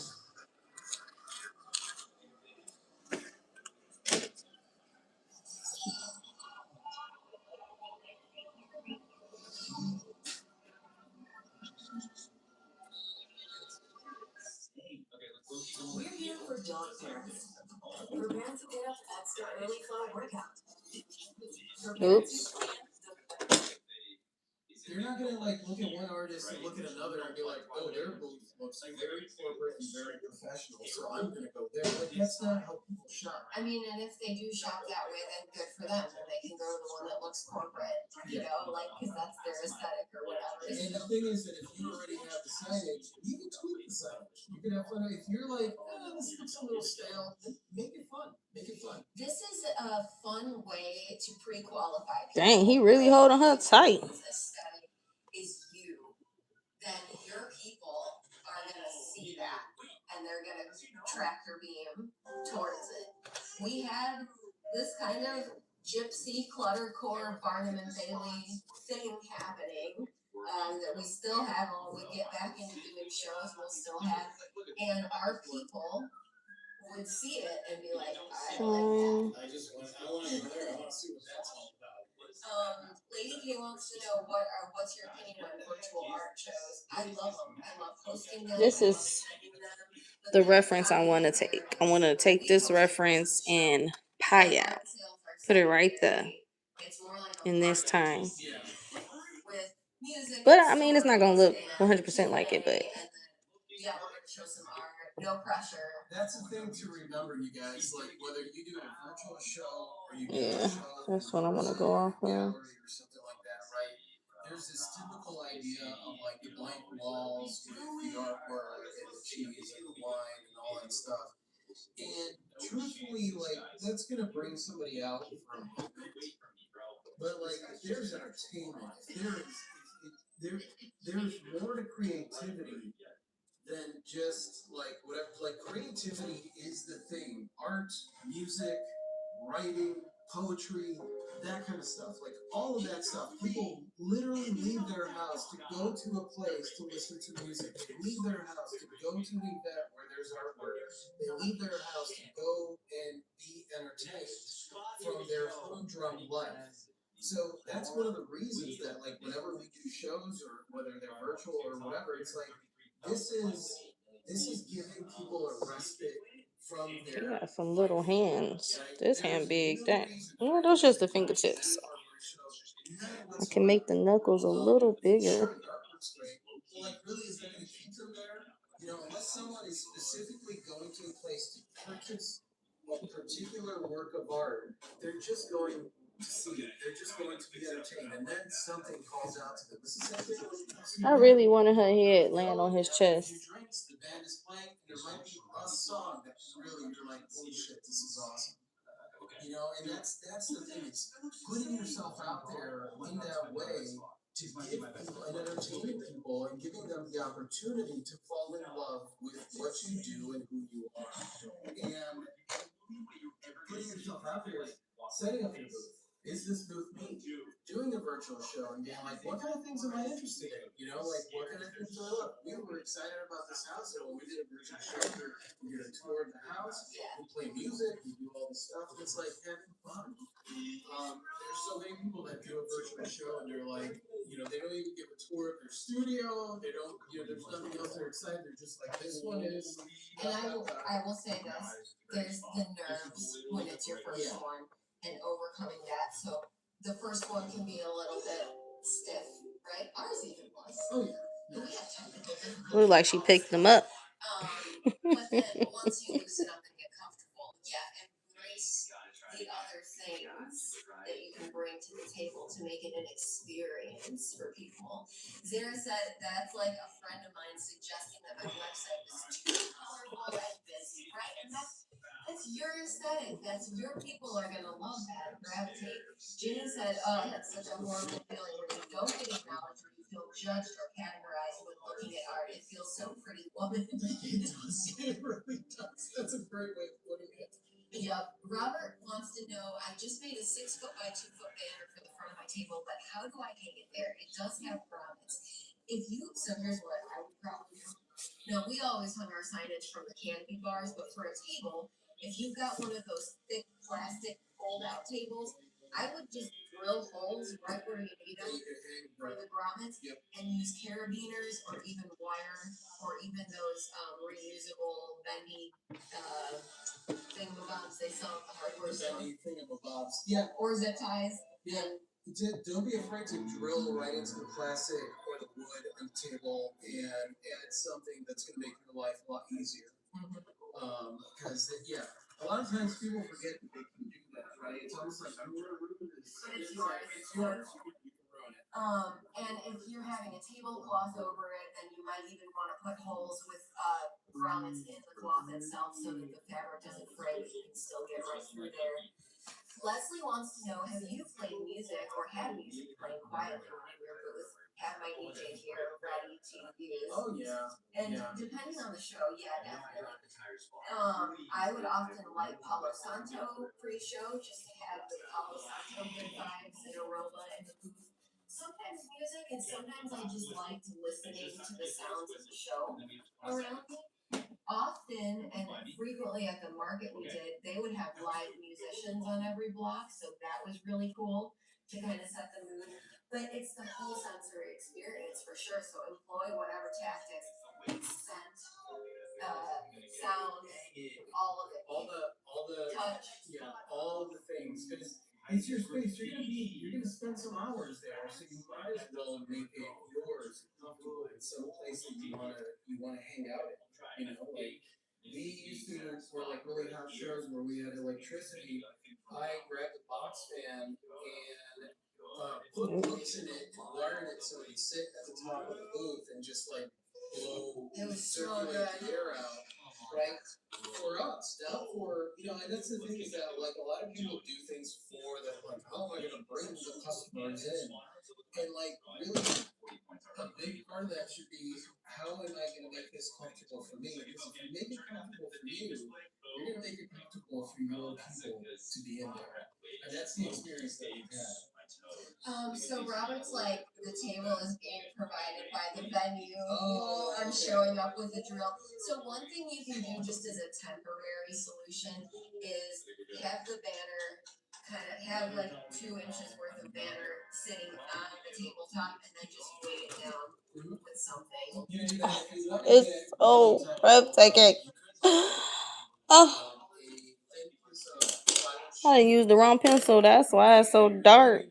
We're here for dog therapy. For parents who get up extra early for a workout. For parents Oops. You're not gonna like look at one artist and look at another and be like, oh, their booth looks very corporate and very professional, so I'm gonna go there. Like that's not how people shop. I mean, and if they do shop that way, then good for them. Then they can go to the one that looks corporate, you know, like, because that's their aesthetic or whatever. And the thing is that if you already have the signage, you can tweak the signage. You can have fun. If you're like, oh, this looks a little stale, then make it fun. Make it fun. This is a fun way to pre-qualify. Dang, he really holding her tight. Aesthetic is you. Then your people are gonna see that, and they're gonna tractor beam towards it. We had this kind of gypsy cluttercore Barnum and Bailey thing happening that we still have. When we get back into doing shows, we'll still have, and our people would see it and be like, I like that. I want to go there. I want to see what that's all about. Lady K wants to know what's your opinion on virtual art shows? I love them. I love hosting them. This is the reference I want to take. I want to take this reference and pie out. Put it right there in this time. But I mean, it's not going to look 100% like it, but. Yeah, we're going to show some art. No pressure. That's the thing to remember, you guys. Like, whether you do a virtual show or you do Yeah, a show that's what I want to go off of. gallery or something like that, right? There's this typical idea of like the blank walls with the artwork and the cheese and the wine and all that stuff. And truthfully, like, that's gonna bring somebody out for a moment. But like, if there's entertainment, if there's more to creativity than just like whatever. Like creativity is the thing. Art, music, writing, poetry, that kind of stuff. Like all of that stuff. People literally leave their house to go to a place to listen to music. They leave their house to go to an event where there's artwork. They leave their house to go and be entertained from their humdrum life. So that's one of the reasons that like whenever we do shows or whether they're virtual or whatever, it's like this is giving people a respite from He their got some little hands. This hand big. That, well, those just the fingertips. I can make the knuckles a little bigger. Like really is that going to keep them there? You know, unless someone is specifically going to a place to purchase a particular work of art, they're just going to see it. They're just going to be entertained, and then something calls out to them. This is something I really wanted her head laying on his chest. drinks, the band is playing, and there might be a song that really you're like, holy shit, this is awesome. You know, and that's the thing. It's putting yourself out there in that way to give people and entertaining people and giving them the opportunity to fall in love with what you do and who you are. And putting yourself out there, setting up your booth. Is this booth me? Doing a virtual show and being like, what kind of things am I interested in? You know, like what kind of things do I love? We were excited about this house, and when we did a virtual show, we did a tour of the house, we play music, we do all this stuff. It's like having fun. There's so many people that do a virtual show and they're like, you know, they don't even give a tour of their studio. They don't, you know, there's nothing else they're excited. They're just like, this one is. And I will say this: there's the nerves when it's your first one, and overcoming that. So the first one can be a little bit stiff, right? Ours even was. Oh yeah. But we have technical difficulties. Looked like she picked them up. But then once you loosen up and get comfortable, embrace the other things that you can bring to the table to make it an experience for people. Zara said that's like a friend of mine suggesting that my website was too colorful and busy, right? And that's your aesthetic. That's your people are gonna love that and gravitate. Jenny said, "Oh, that's such a horrible feeling when you don't get acknowledged, or you feel judged or categorized with the looking at art. It feels so pretty woman. It does. It really does. That's a great way of putting it. Yep. Robert wants to know, I just made a 6 foot by 2 foot banner for the front of my table, but how do I hang it there? It does have grommets. So here's what I would probably do. Now, we always hung our signage from the canopy bars, but for a table, if you've got one of those thick plastic fold-out tables, I would just drill holes right where you need them for the grommets and use carabiners or even wire or even those reusable bendy thingamabobs they sell at the hardware store. Bendy thingamabobs. Yeah. Or zip ties. Yeah. Don't be afraid to drill right into the plastic or the wood on the table and add something that's going to make your life a lot easier. Because, a lot of times people forget that they can do that, right? It's almost like your room is It's yours. It's yours. You can ruin it. And if you're having a tablecloth over it, then you might even want to put holes with grommets in the cloth itself so that the fabric doesn't fray, but you can still get right through there. Leslie wants to know, have you played music or had music playing quietly in your booth? Have my DJ here ready to use. Oh, yeah. And depending on the show, definitely. I would often like Palo Santo pre-show just to have the Palo Santo good vibes and aroma in the booth. Sometimes music, and sometimes I just liked listening to the sounds of the show around me. Often and frequently at the market we did, they would have live musicians on every block, so that was really cool to kind of set the mood. But it's the whole sensory experience for sure. So employ whatever tactics, scent, sound, all of it. All the Touch. Yeah, all the things. Because it's your space. You're gonna spend some hours there, so you might as well make it yours, comfortable in some place that you wanna hang out in. Like we used to for like really hot shows where we had electricity. I grabbed a box fan and put hooks in it and wired it so it'd sit at the top of the booth and just like blow circulate the air out. Right? For us, not for and that's the thing is that like a lot of people do things for that, like, how am I gonna bring the customers in? And like really a big part of that should be how am I gonna make this comfortable for me? Because if you make it comfortable for you, you're gonna make it comfortable for your people to be in there. And that's the experience that we've had. So Robert's like, the table is being provided by the venue. I'm showing up with a drill. So one thing you can do just as a temporary solution is have the banner have like 2 inches worth of banner sitting on the tabletop and then just weight it down with something. It's so breathtaking. Oh, I used the wrong pencil. That's why it's so dark.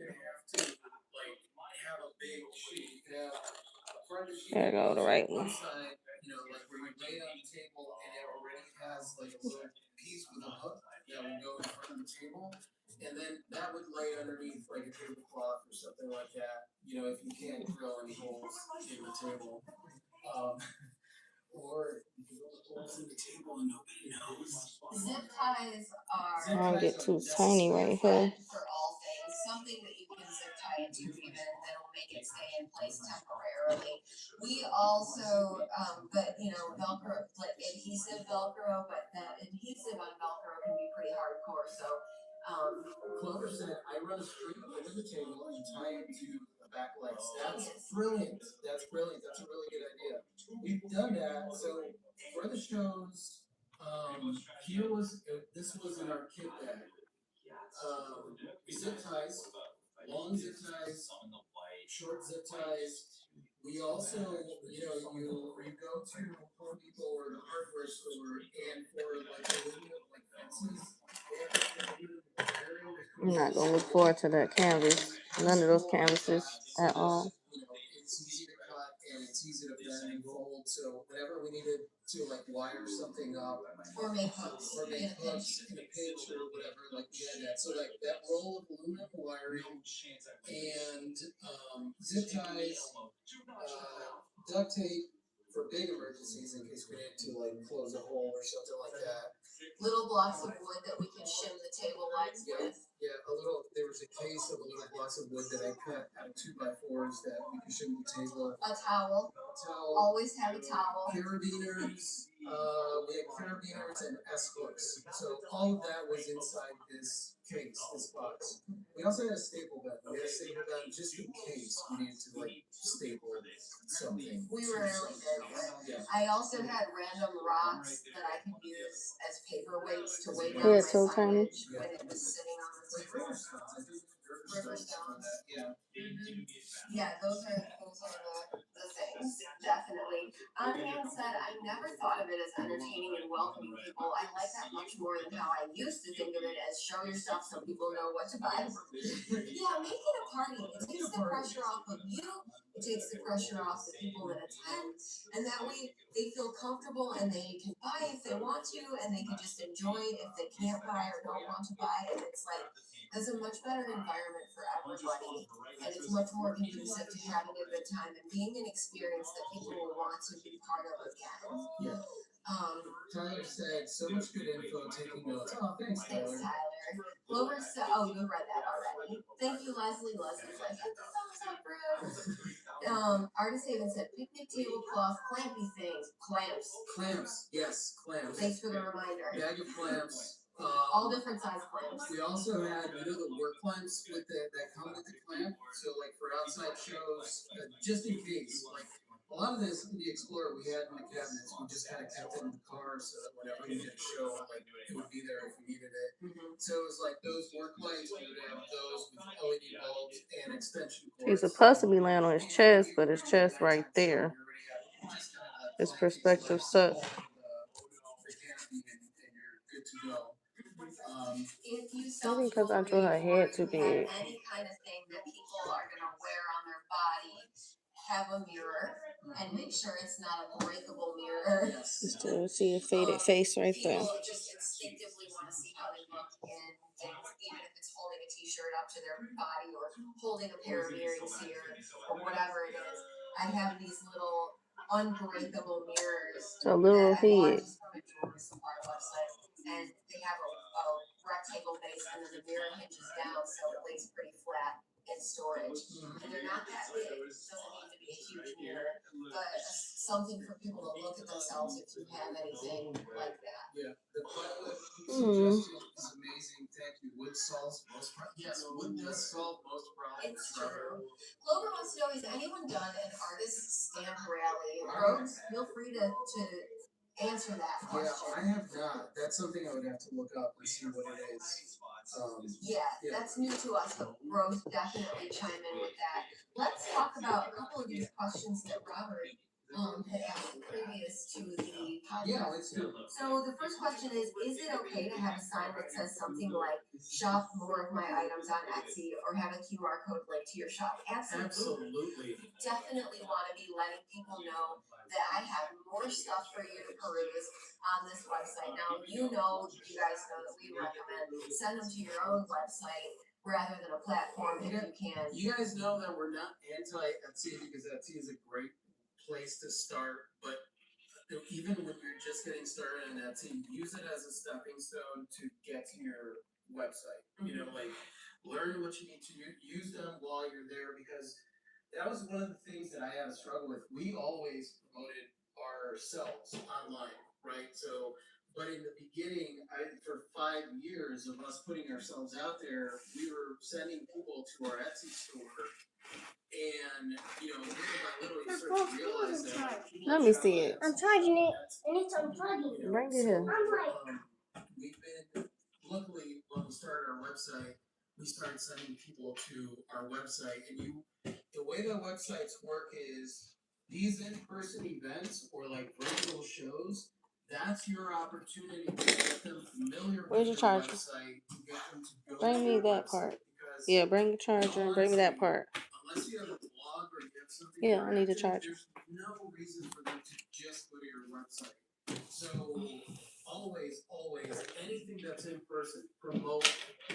There go the right one. Like where you lay it on the table and it already has like a little piece with a hook that will go in front of the table, and then that would lay underneath like a tablecloth or something like that. If you can't drill any holes in the table, or you can drill holes in the table and nobody knows. Zip ties are. I don't get too tiny right here. For all things, something that you can zip tie into even that'll make it stay in place temporarily. We also, but Velcro, like adhesive Velcro, but the adhesive on Velcro can be pretty hardcore. So, Clover said, I run a string over the table and tie it to the back legs. That's brilliant. That's brilliant. That's a really good idea. We've done that. So for the shows, this was in our kit bag. Zip ties, long zip ties, short zip ties. We also, you go to Home Depot or the hardware store, and for like aluminum like fences, I'm not gonna look forward to that canvas. None of those canvases at all. It's easy to cut and it's easy to bend and fold. So whenever we needed to like wire something up or make hooks in a pinch or whatever, like we had that. So like that roll of aluminum wiring and zip ties, duct tape for big emergencies in case we need to like close a hole or something like that. little blocks of wood that we can shim the table legs with. Yeah, there was a case of little blocks of wood that I cut out of 2x4s that we could shim the table. A towel. Always have a towel. Carabiners, we had carabiners and S-hooks. So all of that was inside this case, this box. We also had a staple gun. We had a staple gun just in case we needed to like staple something. We rarely did. Yeah. I also had random rocks that I could use as paperweights to weigh down Yeah, my so tiny. signage when it was sitting on the table. Riverstones. Yeah. Yeah, those are the things, definitely. Being said, I never thought of it as entertaining and welcoming people. I like that much more than how I used to think of it as show your stuff so people know what to buy. Yeah, make it a party. It takes the pressure off of you. It takes the pressure off the people that attend, and that way they feel comfortable and they can buy if they want to, and they can just enjoy it if they can't buy or don't want to buy. And it's like there's a much better environment for everybody, and it's much more conducive to having a good time and being an experience that people will want to be part of again. Yeah. Tyler said so much good info, taking notes. Oh, thanks, Thanks, Tyler. Tyler. Glover said, oh, you read that already. Thank you, Leslie. Leslie's like, hit the thumbs up, bro. Artist Haven said, picnic tablecloth, clampy things, clamps. Clamps, yes, clamps. Thanks for the reminder. Bag of clamps. All different size clamps. We also had, the work clamps with that come with the clamp. So, like for outside shows, just in case, like a lot of this in the Explorer we had in the cabinets. We just kind of kept it in the car so that whenever we did a show, like it would be there if we needed it. So it was like those work lights. We would have those with LED bulbs and extension cords. He's supposed to be laying on his chest, but his chest right there. His perspective sucks. If you Maybe because I drew her head too big. any kind of thing that people are gonna wear on their body, have a mirror and make sure it's not a breakable mirror. Just to see a faded face right there. People just instinctively want to see how they look in things, even if it's holding a t-shirt up to their body or holding a pair of earrings here or whatever it is. I have these little unbreakable mirrors. So little that I bought head. just from a jewelry supply website, and they have a rectangle base, and then the mirror hinges down so it lays pretty flat in storage. And they're not that big. It doesn't need to be a huge mirror, but something for people to look at themselves if you have anything like that. Yeah, the suggestion is amazing. Thank you. Wood solves most problems. Yes, wood does solve most problems. It's true. Glover wants to know, has anyone done an artist stamp rally? Rose, feel free to answer that question. Yeah, I have not. That's something I would have to look up and see what it is. That's new to us, but Rose definitely chime in with that. Let's talk about a couple of these questions that Robert had asked previous to the podcast. Yeah, let's do it. So the first question is it okay to have a sign that says something like shop more of my items on Etsy or have a QR code linked to your shop? Absolutely. Definitely want to be letting people know that I have more stuff for you to peruse on this website. Now, you guys know that we recommend send them to your own website rather than a platform if you can. You guys know that we're not anti-Etsy because Etsy is a great place to start, but even when you're just getting started on Etsy, use it as a stepping stone to get to your website. Like learn what you need to use them while you're there, because that was one of the things that I had a struggle with. We always promoted ourselves online, right? So, but in the beginning, for 5 years of us putting ourselves out there, we were sending people to our Etsy store. And, little by little, you start to realize that. Let me see it. I'm charging it, and it's unplugging. Bring it here. We've been, luckily, when we started our website, we started sending people to our website. And the way that websites work is these in-person events or like virtual shows, that's your opportunity to get them familiar Where's with your your charger? website, to get them to go Bring to me your that website, part. because Yeah, bring the charger and bring me that part. unless you have a blog or you have something. Yeah, I need a interactive, charger. There's no reason for them to just go to your website. So always, anything that's in person, promote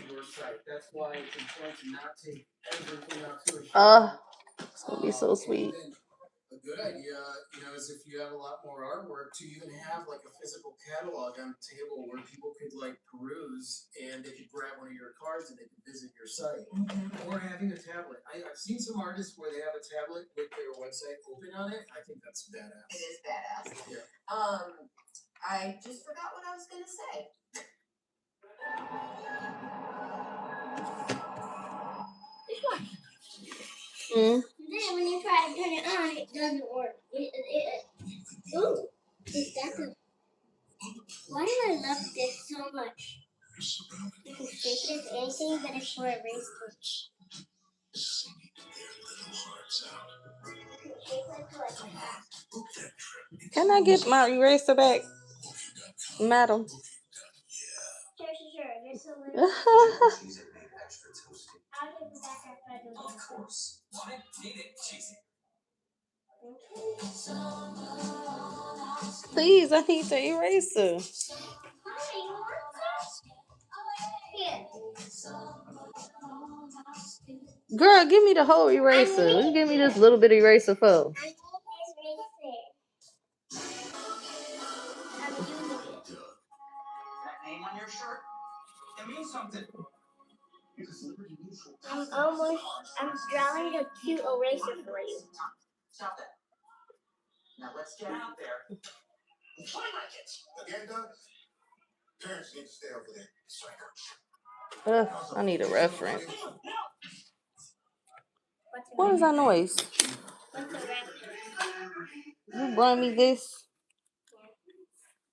your site. That's why it's important to not take everything out to a show. It's gonna be so sweet. a good idea, is if you have a lot more artwork, to even have like a physical catalog on the table where people could like peruse and they could grab one of your cards and they could visit your site. Or having a tablet. I've seen some artists where they have a tablet with their website open on it. I think that's badass. It is badass. Yeah. I just forgot what I was gonna say. Mm. Then when you try to turn it on, it doesn't work. Ooh, is that the? Why do I love this so much? You can shake it as anything, but it's for a race coach. Can I get my eraser back, madam? Sure. Just a little. Oh, I'll give it back after I do this. Of course. Why need it cheesy? please, I need the eraser. Here. Girl, give me the whole eraser. You give me this little bit of eraser for. I need this eraser. I'm using it. That name on your shirt? It means something. I'm drawing a cute eraser for you. Stop that. Now let's get out there. Play like it. Again, Doug? Parents need to stay over there. I need a reference. What is that noise? What's a reference? You brought me this.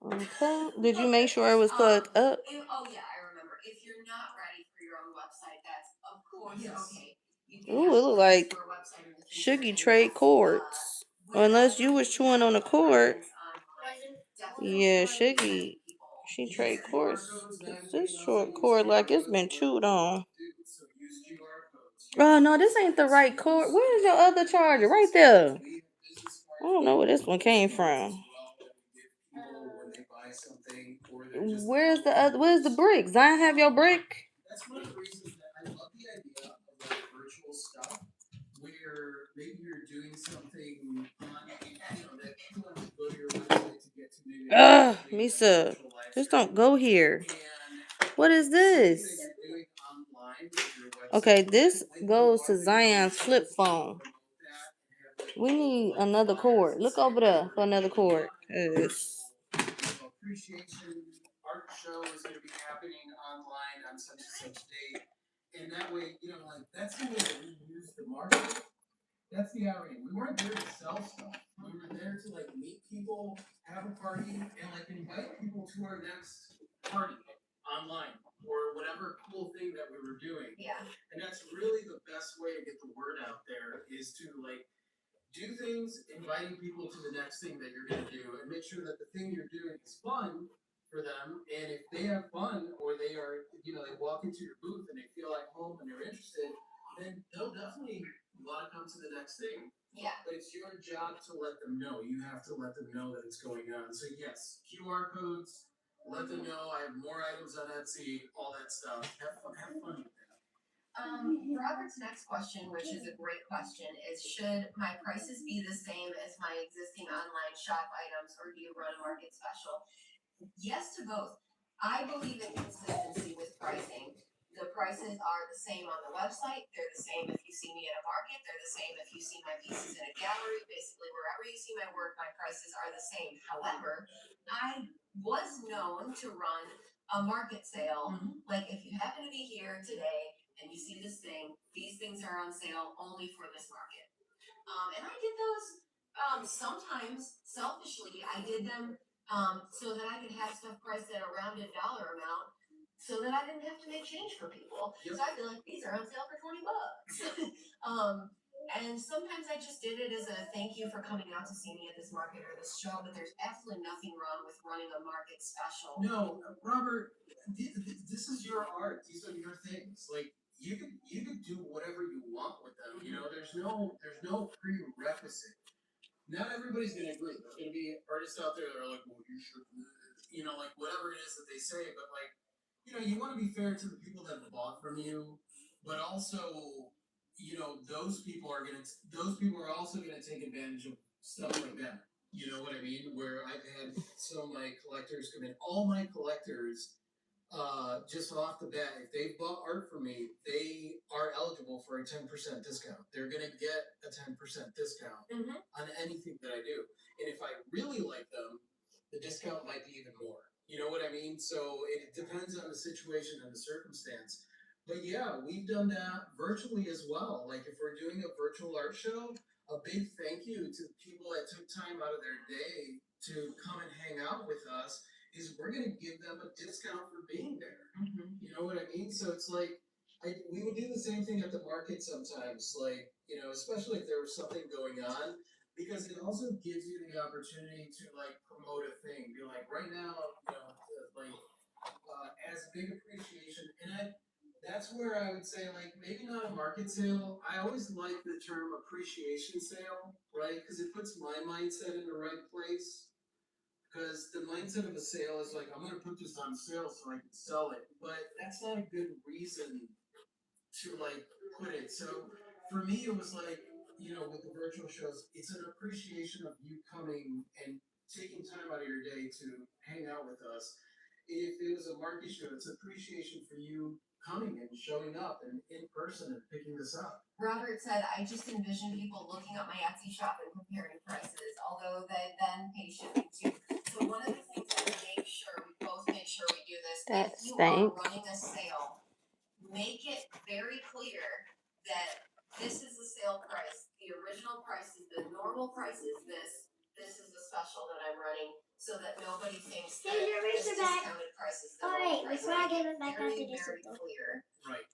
Okay. Did you make sure it was plugged up? Oh yeah, I remember. If you're not ready for your own website, that's of course okay. Ooh, it look like Shuggy trade cords. Unless you was chewing on a cord. Yeah, Shuggy. She trade cords. This short cord like it's been chewed on. Oh no, this ain't the right cord. Where's your other charger? Right there. I don't know where this one came from. Where's the brick? Zion have your brick? That's one of the reasons that I love the idea of like virtual stuff, where maybe you're doing something on, that people have to go to your website to get to maybe. Misa, just don't go here. What is this? Okay, this goes to Zion's flip phone. We need another cord. Look over there for another cord. Appreciation art show is going to be happening online on such and such date, and that way, that's the way that we use the market. That's the irony. We weren't there to sell stuff. We were there to meet people, have a party, and invite people to our next party online or whatever cool thing that we were doing. Yeah. And that's really the best way to get the word out there is to do things, inviting people to the next thing that you're going to do, and make sure that the thing you're doing is fun for them. And if they have fun, or they are, they walk into your booth and they feel like home and they're interested, then they'll definitely want to come to the next thing. Yeah. But it's your job to let them know. You have to let them know that it's going on. So yes, QR codes, let them know. I have more items on Etsy, all that stuff. Have fun with that. Robert's next question, which is a great question, is should my prices be the same as my existing online shop items, or do you run a market special? Yes to both. I believe in consistency with pricing. The prices are the same on the website. They're the same if you see me at a market. They're the same if you see my pieces in a gallery. Basically, wherever you see my work, my prices are the same. However, I was known to run a market sale. Like if you happen to be here today and you see this thing, these things are on sale only for this market. And I did those sometimes selfishly. I did them so that I could have stuff priced at a rounded dollar amount so that I didn't have to make change for people. Yep. So I'd be like, these are on sale for $20. And sometimes I just did it as a thank you for coming out to see me at this market or this show, but there's absolutely nothing wrong with running a market special. No, Robert, this is your art. These are your things. You could do whatever you want with them. There's no prerequisite. Not everybody's gonna agree. There's gonna be artists out there that are like, well, you should, whatever it is that they say. But you want to be fair to the people that have bought from you, but also, those people are also gonna take advantage of stuff like that. You know what I mean? Where I've had some of my collectors come in. All my collectors, just off the bat, if they bought art from me, they are eligible for a 10% discount. They're gonna get a 10% discount on anything that I do. And if I really like them, the discount might be even more. You know what I mean? So it depends on the situation and the circumstance. But yeah, we've done that virtually as well. Like if we're doing a virtual art show, a big thank you to people that took time out of their day to come and hang out with us is we're going to give them a discount for being there. You know what I mean? So it's like, we would do the same thing at the market sometimes, like, you know, especially if there was something going on, because it also gives you the opportunity to like promote a thing. Be like, right now, you know, like, as a big appreciation. And that's where I would say, like, maybe not a market sale. I always like the term appreciation sale, right? Because it puts my mindset in the right place. Because the mindset of a sale is like, I'm going to put this on sale so I can sell it. But that's not a good reason to like put it. So for me, it was like, you know, with the virtual shows, it's an appreciation of you coming and taking time out of your day to hang out with us. If it was a market show, it's appreciation for you coming and showing up and in person and picking this up. Robert said, I just envision people looking at my Etsy shop and comparing prices, although they then pay shipping too. So one of the things that we both make sure we do this, That if you stank. are running a sale, make it very clear that this is the sale price. The original price is the normal price is this. This is the special that I'm running, so that nobody thinks that Here's your this eraser back. discounted price is the Alright, normal price. before I give it back, I have Very, to do very something. clear. Right.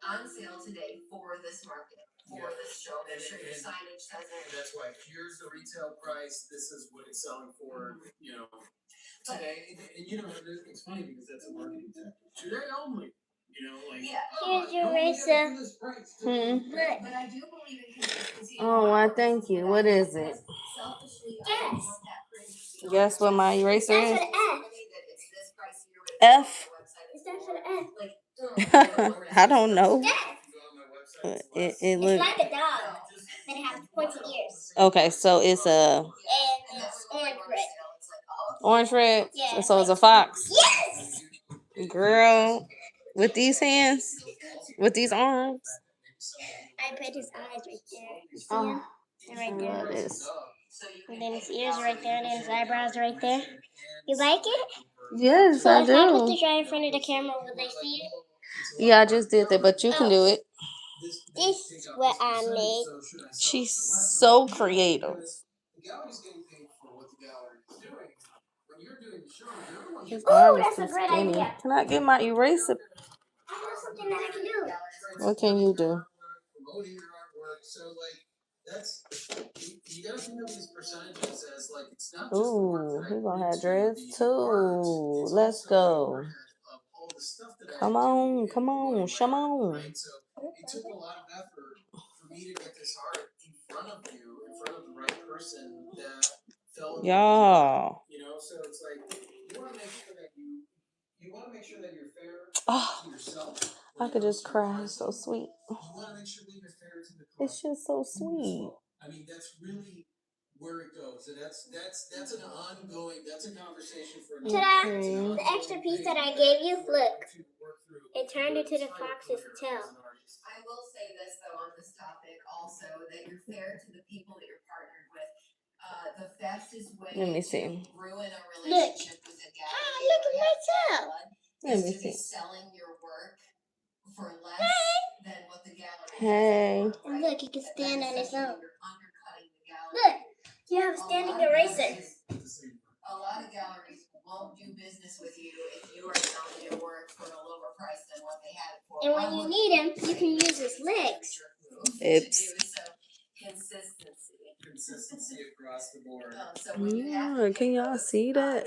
On sale today for this market, for this show. Make sure your signage says And it. that's why here's the retail price. This is what it's selling for. You know, today. And you know, it's funny because that's a marketing tactic. Today only. You know, like Yeah. Here's your you only get it eraser. for this price. Look. But I do believe in consistency. Oh, why, thank you. What is it? Selfishly, I Yes. want that crazy. Guess what my eraser That's is? for the F. It's this price here, but F. Is that for the F? Like, I don't know. Yes. It It's look like a dog, but it has pointy ears. okay. So it's a And it's orange red. orange red. Yeah. So it's a fox. Yes! Girl, with these hands, with these arms. I put his eyes right there. You see Oh, him? They're right I there. love this. And then his ears are right there, and then his eyebrows are right there. You like it? Yes, So I if I put do. the dry in front of the camera, will they see it? Yeah, I just did that, but you can do it. This is what I made. She's so creative. His arm is that's too a great skinny. idea. Can I get my eraser? I know something that I can do. What can you do? Promoting your artwork. So like that's you gotta think of these percentages as like it's not just the work Ooh, that I he gonna put have into dreads the art, too. it's Let's also the go. work of all the stuff that I Come do on, in come on, one come layer, on. right? So it took a lot of effort for me to get this art in front of you, in front of the right person that fell in love with Y'all. it. You know, so it's like you want to make sure that you want to make sure that you're fair Oh, to yourself. I could just cry. It's so sweet. You want to make sure that you're fair to the It's collector. just so sweet. I mean, that's really where it goes, and that's an ongoing. That's a conversation for another Ta-da! day. It's an The ongoing extra piece thing that I gave you, where look. to work through It turned into the your fox's career tail. as an artist. I will say this though on this topic also that you're fair to the people that you're partnered with. The fastest way Let me to see. ruin a relationship with a gallery look or at have my tail. bad blood Let is me to be see. selling your work for less than what the gallery Hey. has for, And right? look, you can stand on his own. You're undercutting the gallery. Look, you have a standing eraser. A lot of galleries won't do business with you if you are selling your work for a lower price than what they had it for. And when you need him, you can use his legs. Oops. So Consistency across the board. So when you have to Yeah, pay can y'all those, see that? gallery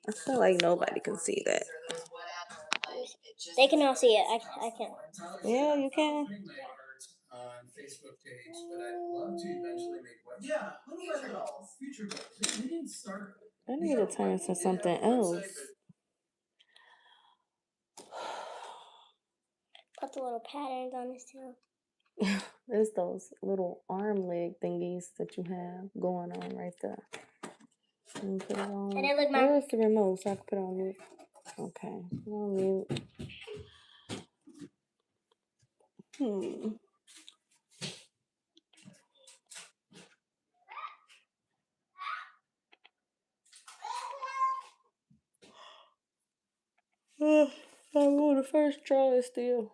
I fees or feel like those nobody can platform see fees that. or those whatever, like, it just They can is all what see it it. is I across the can't. board. Yeah, you can. Putting my art on Facebook page, but I'd love to eventually make one. Yeah, Future goals. Future goals. We didn't start. I need to turn to something else. Put the little patterns on his tail. There's those little arm leg thingies that you have going on right there. And put it on. And then look, Mom. Where's the remote so I can put it on mute? Okay. Put it on mute. I'm on the first try still.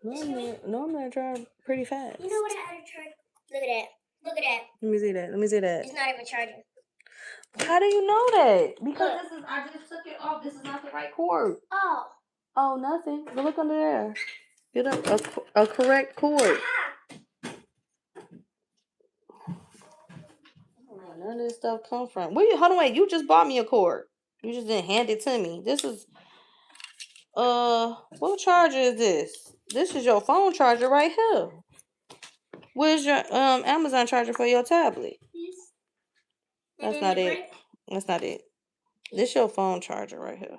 Normally I drive pretty fast. You know what I had to charge? Look at that. Look at that. Let me see that. Let me see that. It's not even charging. How do you know that? Because Look. I just took it off. This is not the right cord. Oh. Oh, nothing. But look under there. Get a correct cord. None of this stuff come from. Where you? Hold on, wait. You just bought me a cord. You just didn't hand it to me. This is what charger is this? This is your phone charger right here. Where's your Amazon charger for your tablet? That's not it. That's not it. This your phone charger right here.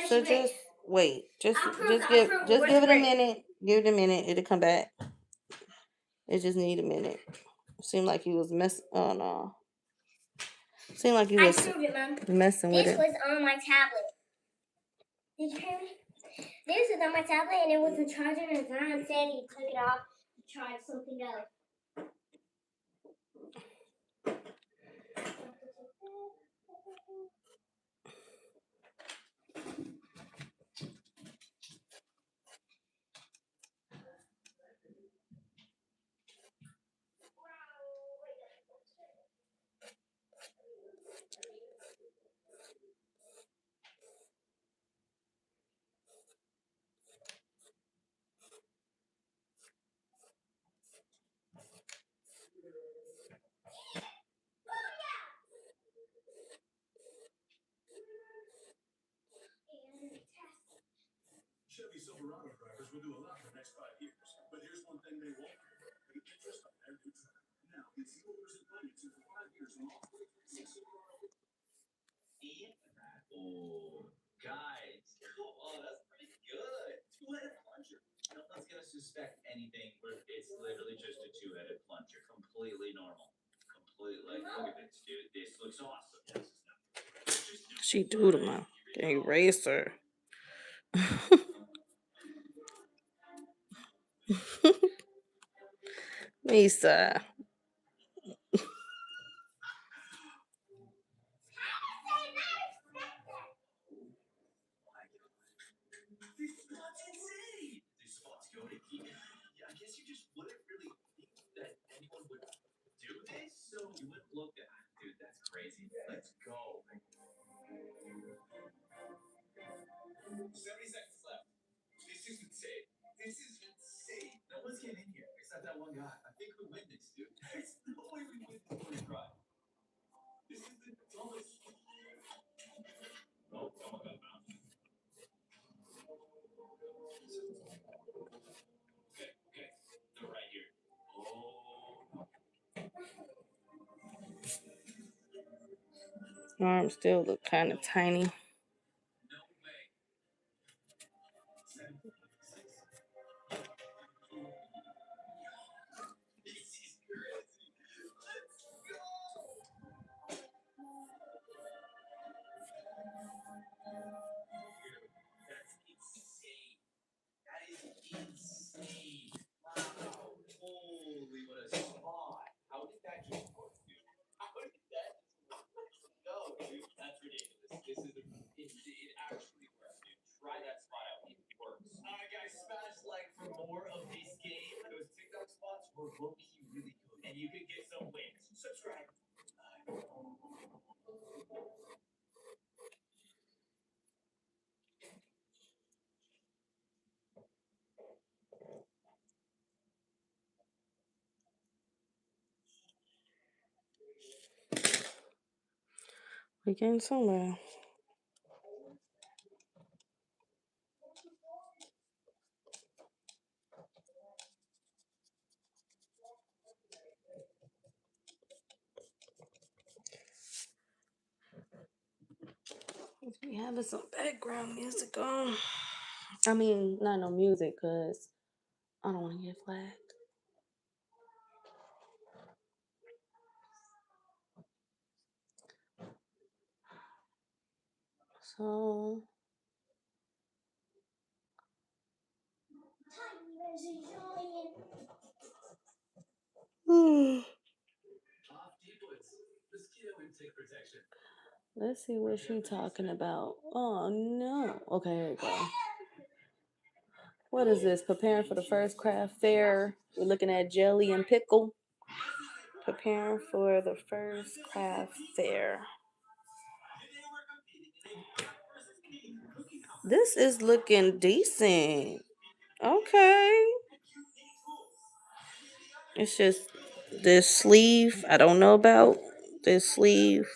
So just wait. Just give it a minute. Give it a minute. It'll come back. It just need a minute. Seemed like you was oh no. Seemed like you was messing with it. This was on my tablet. Did you hear me? This is on my tablet and it was a charger and Zion said he took it off to charge something else. Chevy Silverado drivers will do a lot in the next 5 years, but here's one thing they won't do: pay interest on their new truck. Now it's yours in financing for 5 years or more. Oh, guys, come on, that's pretty good. Two-headed plunger. Nothing's gonna suspect anything. It's literally just a two-headed plunger, completely normal. Completely. Look at this, dude. This looks awesome. She doodle my eraser. Lisa. These spots go to keep. I guess you just wouldn't really think that anyone would do this, so you wouldn't look at. Dude, that's crazy. Let's go. 70 seconds left. This is insane. This is insane. No one's getting in here except that one guy. I think we win this, dude. There's no way we win this first try. This is the dumbest. Oh, someone got bounced. Okay. They're right here. Oh. Arms still look kind of tiny. No way. 7, 6. This is crazy. Let's go. That's insane. That is insane. Wow. Holy, what a spot. How did that just work, dude? How did that just work? No, dude. That's ridiculous. It actually works, dude. Try that spot out. It works. Alright, guys, smash like for more of this game. Those TikTok spots were low-key really good. And you could get some wins. Subscribe. We getting somewhere. We having some background music on. I mean, not no music, cause I don't want to get flagged. So, let's see what she talking about. Oh no. Okay, here we go. What is this? Preparing for the first craft fair. We're looking at jelly and pickle. Preparing for the first craft fair. This is looking decent. Okay. It's just this sleeve. I don't know about this sleeve.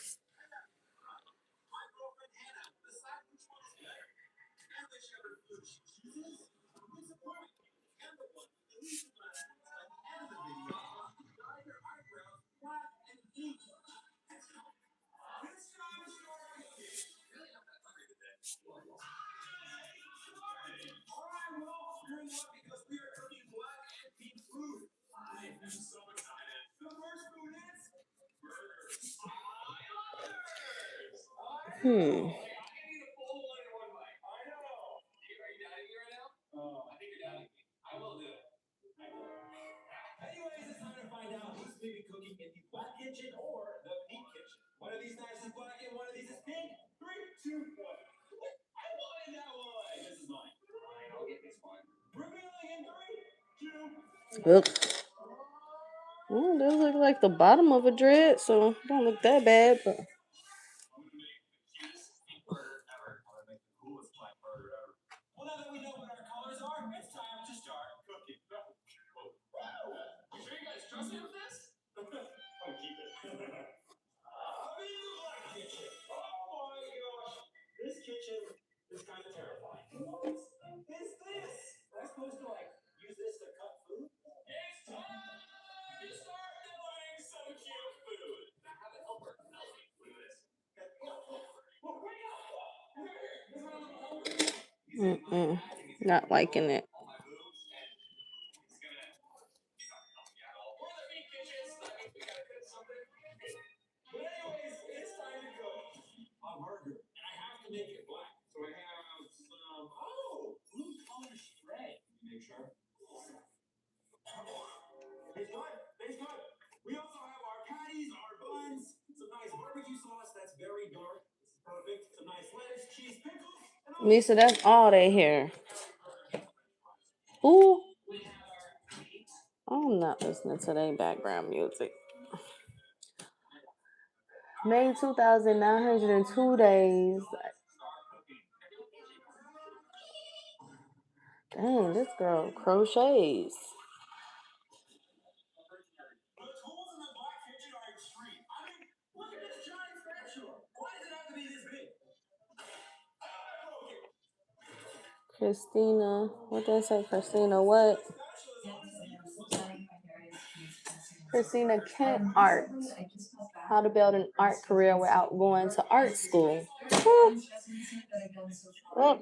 Hmm. Anyways, it's time to find out who's maybe cooking in the black kitchen or the pink kitchen. One of these knives is black and one of these is pink. 3, 2, 1. I wanted that one. This is mine. Fine, I'll get this one. Revealing in 3, 2, 1. Ugh. Well, it does look like the bottom of a dread, so it don't look that bad, but Well, now that we know what our colors are, it's time to start cooking. You sure you guys trust me with this? I'll keep it. I'm in the black kitchen. Oh my gosh. This kitchen is kind of terrifying. What is this? Am I supposed to use this to cut food? It's time to start doing some cute food. I have a helper. I'll make food of this. Wait up! not liking it. But anyways, it's time to cook a burger, and I have to make it black. So I have some blue color spread. Make sure. It's good. It's good. We also have our patties, our buns, some nice barbecue sauce that's very dark. This is perfect. Some nice lettuce, cheese, pickles, and Lisa, that's all they hear. Ooh. I'm not listening to their background music. May 2,902 days. Dang, this girl crochets. the tools in the black kitchen are extreme. I mean, look at this giant spatula. Why does it have to be this big? Christina, what did I say? Christina, what? Christina Kent Art. How to build an art career without going to art school. Oh.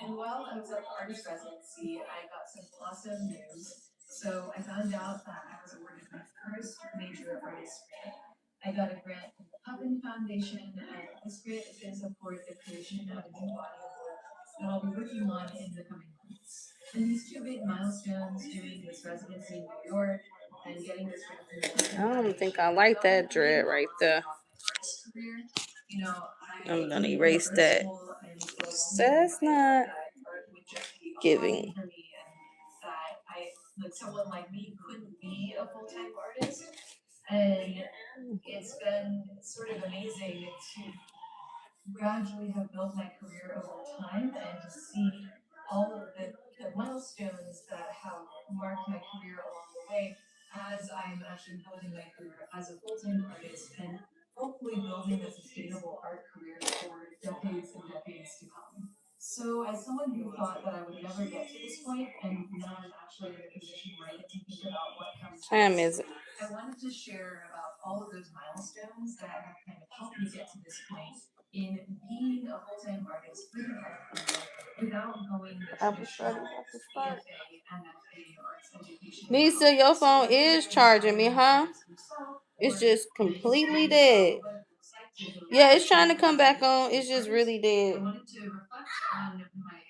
And while I was at the artist residency, I got some awesome news. So I found out that I was awarded my first major artist grant. I got a grant from the Puffin Foundation, and this grant is going to support the creation of a new body of work that I'll be working on in the coming months. And these two big milestones, doing this residency in New York and getting this grant. I don't think I like that dread right there. I'm gonna erase that. That's not giving. Like someone like me couldn't be a full-time artist, and it's been sort of amazing to gradually have built my career over time and to see all of the milestones that have marked my career along the way as I'm actually building my career as a full-time artist and hopefully building a sustainable art career for decades and decades to come. So as someone who thought that I would never get to this point, and now I'm actually in a position where I get to think about what comes next, I wanted to share about all of those milestones that have kind of helped me get to this point in being being a full-time artist with an art career without going the Apple Study, traditional Apple Start. BFA, MFA arts education. Lisa, your phone is charging me, huh? It's just completely dead. Yeah, it's trying to come back on. It's just really dead. I wanted to reflect on my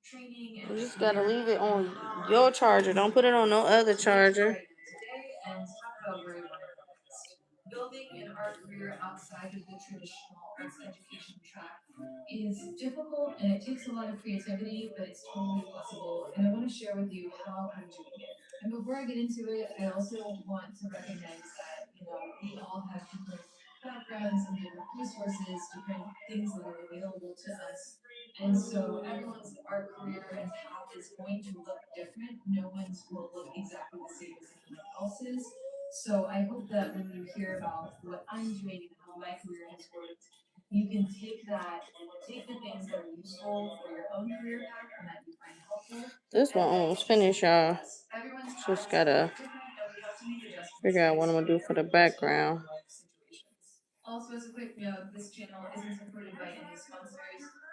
training and You just gotta leave it on your charger. Don't put it on no other charger. today and talk about where I want to go next. Building an art career outside of the traditional arts education track is difficult and it takes a lot of creativity, but it's totally possible. And I want to share with you how I'm doing it. And before I get into it, I also want to recognize that, we all have different backgrounds and different resources, different things that are available to us. And so everyone's art career and path is going to look different. No one's will look exactly the same as anyone else's. So I hope that when you hear about what I'm doing and how my career has worked, you can take the things that are useful for your own career path and that you find helpful. This one almost finished, y'all. Just gotta figure out what I'm gonna do for the background. Also, as a quick note, this channel isn't supported by any sponsors,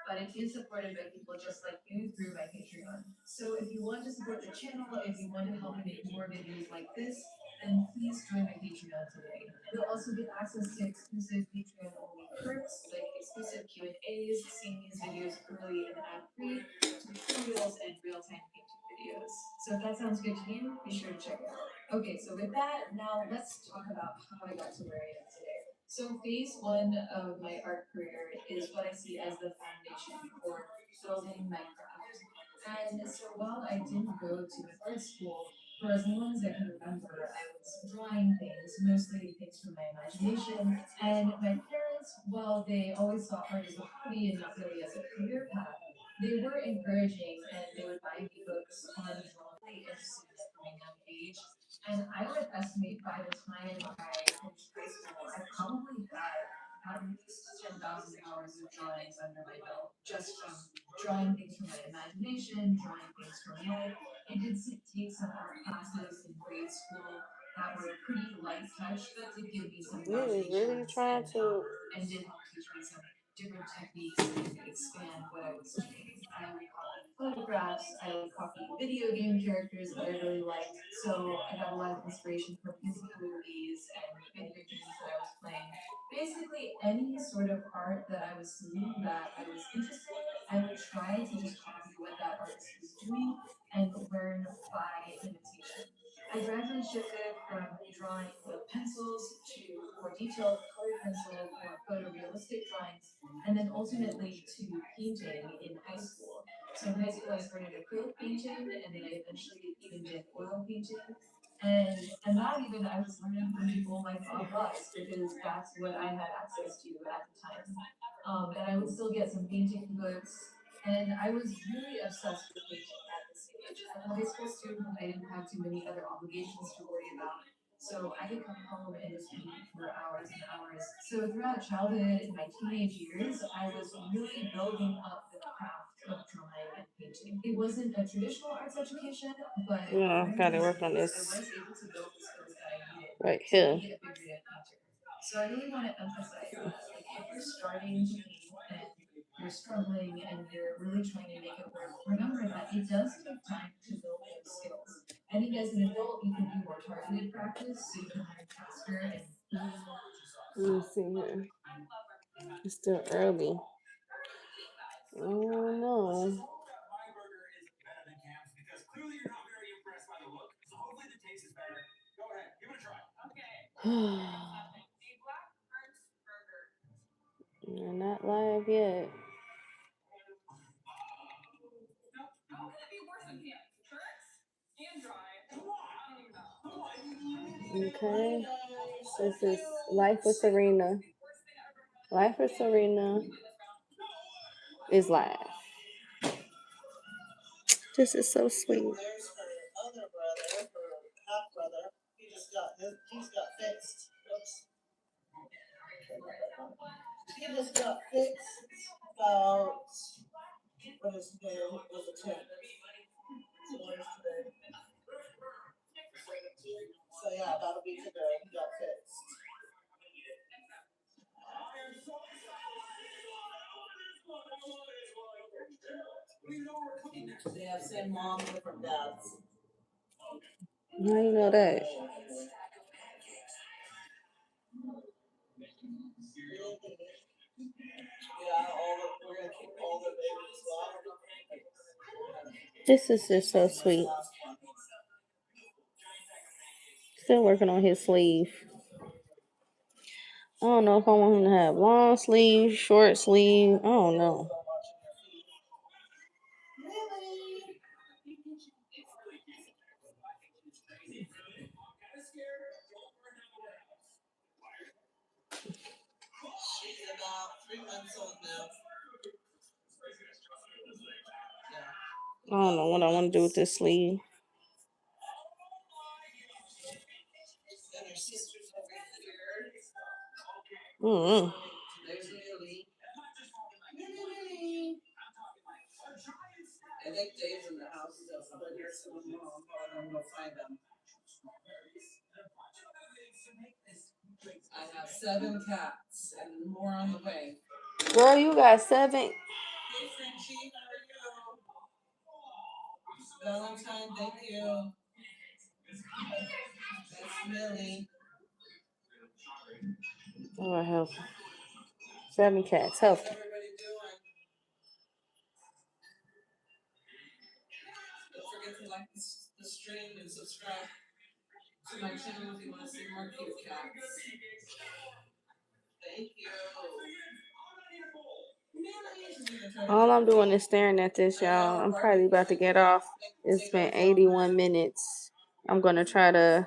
but it is supported by people just like you through my Patreon. So if you want to support the channel, if you want to help me make more videos like this, then please join my Patreon today. You'll also get access to exclusive Patreon-only perks like exclusive Q&As, seeing these videos early and ad-free, tutorials, and real-time painting videos. So if that sounds good to you, be sure to check it out. Okay, so with that, now let's talk about how I got to where I am today. So phase one of my art career is what I see as the foundation for building my craft. And so while I didn't go to an art school, for as long as I can remember, I was drawing things, mostly things from my imagination. And my parents, while they always saw art as a hobby and not really as a career path, they were encouraging and they would buy me books on drawing, really interested in it from a young age. And I would estimate by the time I finished high school, I probably had at least 10,000 hours of drawings under my belt, just from drawing things from my imagination, drawing things from life. I did take some art classes in grade school that were pretty light touch, but did give me some It is really trying to. and did help teach me some different techniques and expand what I was doing. I would copy photographs, I would copy video game characters that I really liked. So I got a lot of inspiration from Disney movies and video games that I was playing. Basically, any sort of art that I was seeing that I was interested in, I would try to just copy what that artist was doing and learn by imitation. I gradually shifted from drawing with pencils to more detailed colored pencil, more photorealistic drawings, and then ultimately to painting in high school. So in high school, I started acrylic painting, and then I eventually even did oil painting. And not even I was learning from people like Bob Ross because that's what I had access to at the time. And I would still get some painting books, and I was really obsessed with painting at this age. As a high school student, I didn't have too many other obligations to worry about. So I could come home and just paint for hours and hours. So throughout childhood and my teenage years, I was really building up the craft of drawing and painting. It wasn't a traditional arts education, but Yeah, gotta work on this I was able to build the skills that I needed right to here. be a figurative painter. So I really want to emphasize that, like, if you're starting to paint and you're struggling and you're really trying to make it work, remember that it does take time to build those skills. I think as an adult, you can do more targeted practice so you can learn faster and Let me see here. It's still early. Oh no. You're not live yet. Okay. This is Life with Serena. Life with Serena is live. This is so sweet. There's her other brother, her half brother. He's got fixed. Whoops. He just got fixed about what is today? Was it 10? So what is today? So yeah, that'll be today. He got fixed. They have same mom, different dads. How you know that? Yeah, we're gonna keep all the babies locked. This is just so sweet. Still working on his sleeve. I don't know if I want him to have long sleeve, short sleeve. I don't know. She's about 3 months old now. I don't know what I want to do with this sleeve. And her sister's over here. Mm-hmm. There's Millie. Millie. I think Dave's in the house still, so I'm here some mom, but I'm gonna find them. I have 7 cats and more on the way. Girl, you got 7. Hey Frenchie, how are you? Valentine, thank you. That's Millie. Oh, health. 7 cats. Health. How's everybody doing? Don't forget to like the stream and subscribe to my channel if you want to see more cute cats. Thank you. All I'm doing is staring at this, y'all. I'm probably about to get off. It's been 81 minutes. I'm going to try to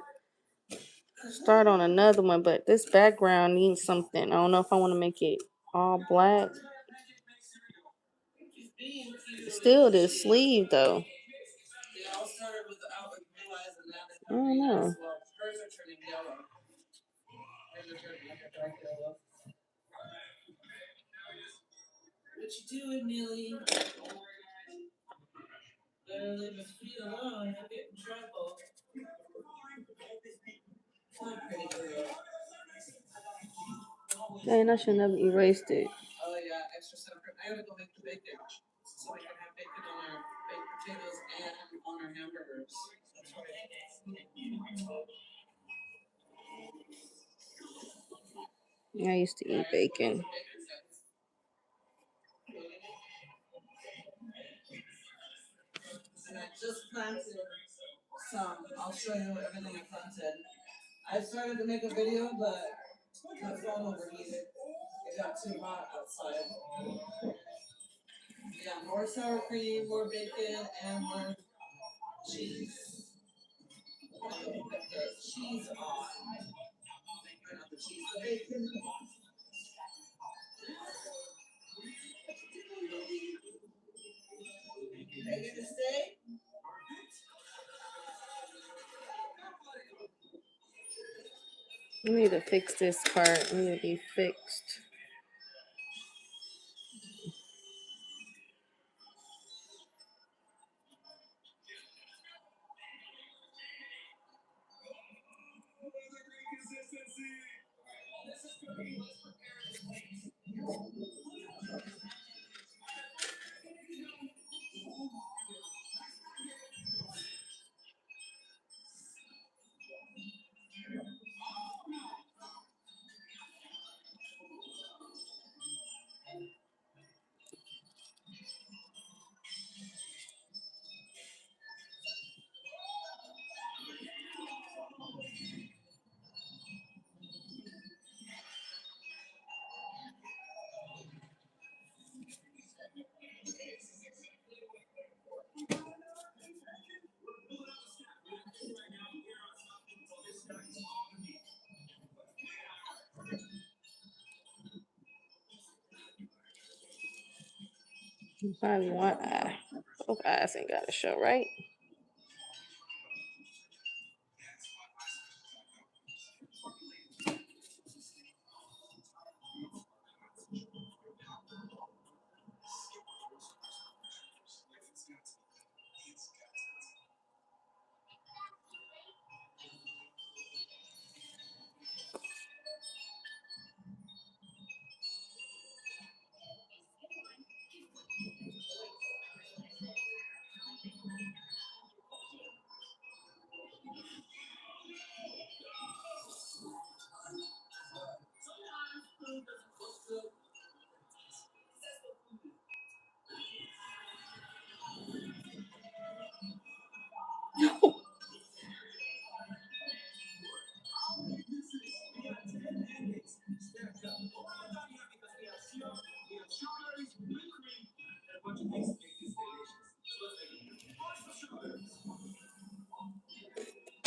start on another one, but this background needs something. I don't know if I want to make it all black. Still this sleeve, though. They all started without blue eyes and now they I don't know. hers are turning yellow. Hers are turning like a dark yellow. What you doing, Millie? Better leave his feet alone. He'll get in trouble. Come on, pretty girl. Dang, I should never erased it. Oh yeah, extra separate. I gotta go make the bacon so we can have bacon on our baked potatoes and on our hamburgers. That's right. I used to eat bacon. And I just planted some. I'll show you everything I planted. I started to make a video, but my phone overheated. It got too hot outside. Yeah, more sour cream, more bacon, and more cheese. I'm gonna put the cheese on. Not the cheese, the bacon. Are you gonna stay? I need to fix this part. It need to be fixed. Probably one eye. Both eyes ain't got to show, right?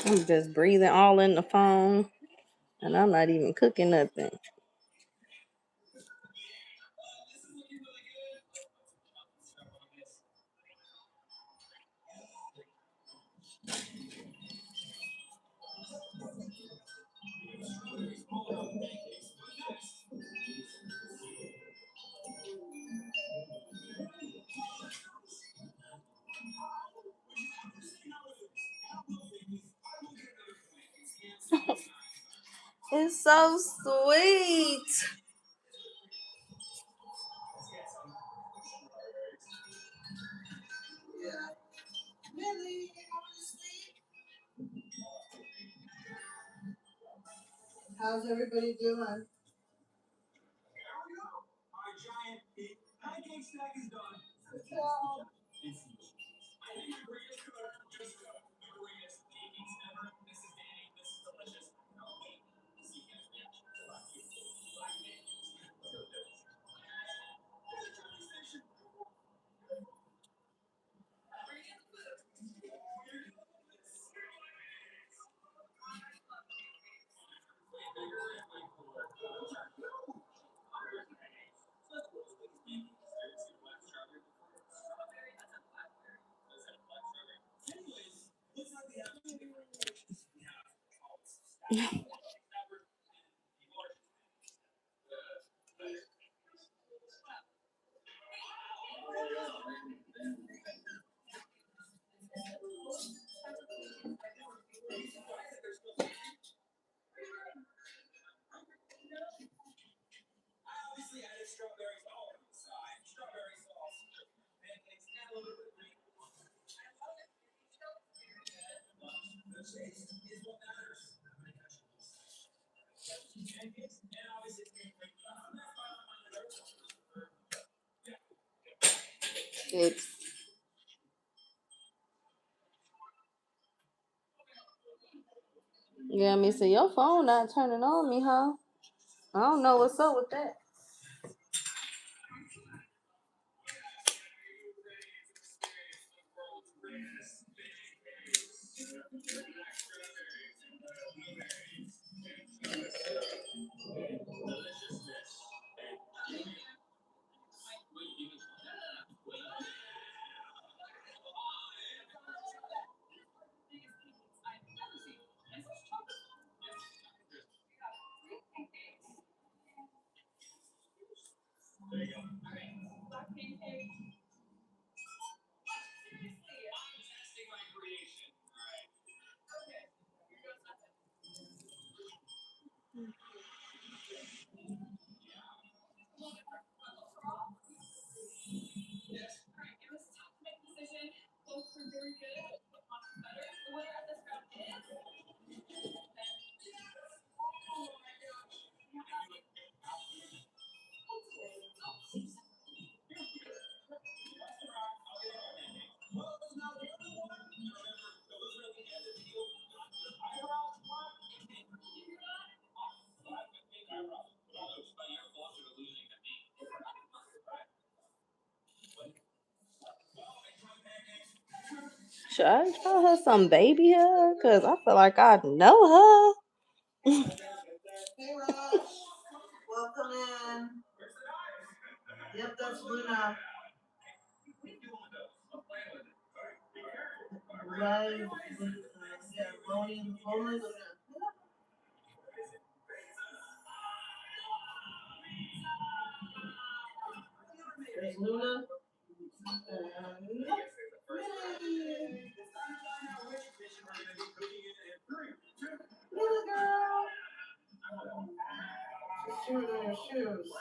I'm just breathing all in the phone, and I'm not even cooking nothing. It's so sweet. How's everybody doing? It's yeah, me see your phone not turning on me, huh? I don't know what's up with that. Should I try her some baby hair? Cause I feel like I know her. Hey Ross, welcome in. Yep, that's Luna. Live with yeah, Lonely Luna. There's Luna. Luna girl. She's chewing on your shoes.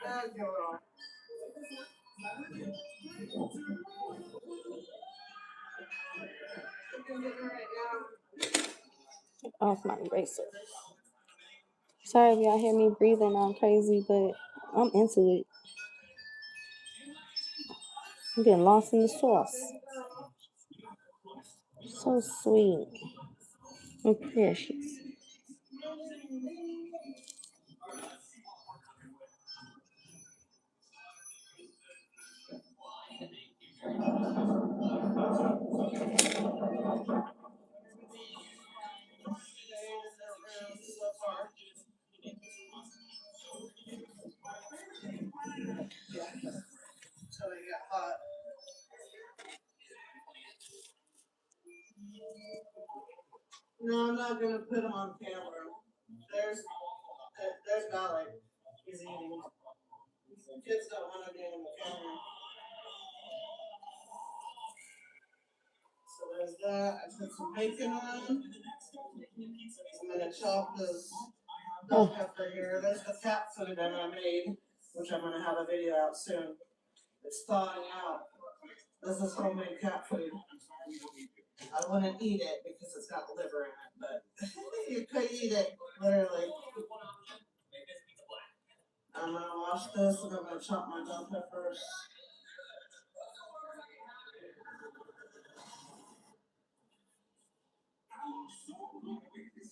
Bad girl. Off my eraser. Sorry if y'all hear me breathing all crazy, but I'm into it. I'm getting lost in the sauce. So sweet and precious. No, I'm not gonna put him on camera. There's Golly. He's eating. Kids don't want to be on the camera. So there's that. I put some bacon on. I'm gonna chop this bell pepper here. There's the cat food that I made, which I'm gonna have a video out soon. It's thawing out. This is homemade cat food. I wouldn't eat it because it's got liver in it, but you could eat it, literally. I'm gonna wash this and I'm gonna chop my bell peppers.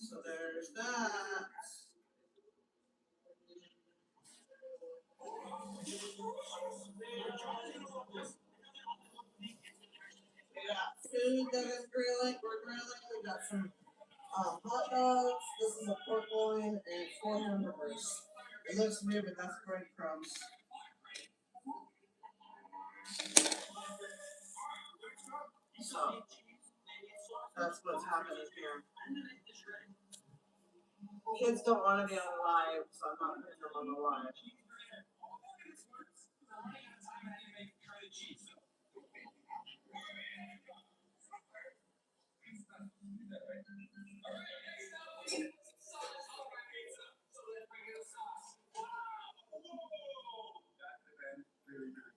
So there's that. We got food that is grilling. We're grilling. We got some hot dogs. This is a pork loin and 4 hamburgers. It looks weird, but that's breadcrumbs. So that's what's happening here. Kids don't want to be on live, so I'm not putting them on the live.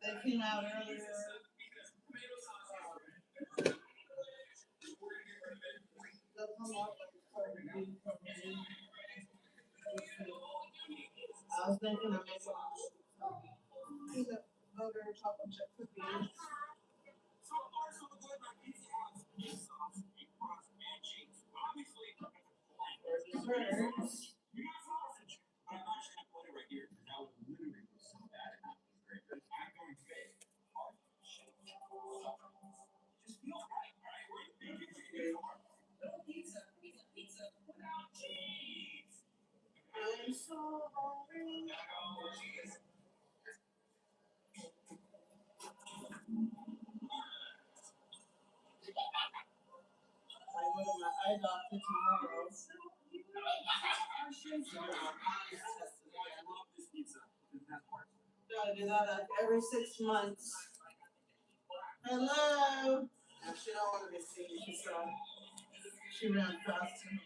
They came out earlier. They'll come out like I was thinking of making peanut butter chocolate chip cookies. For desserts. I'm so hungry. I go to my eye doctor tomorrow. Gotta do that every 6 months. Hello. Now, she don't want to be seen, so she ran fast to me.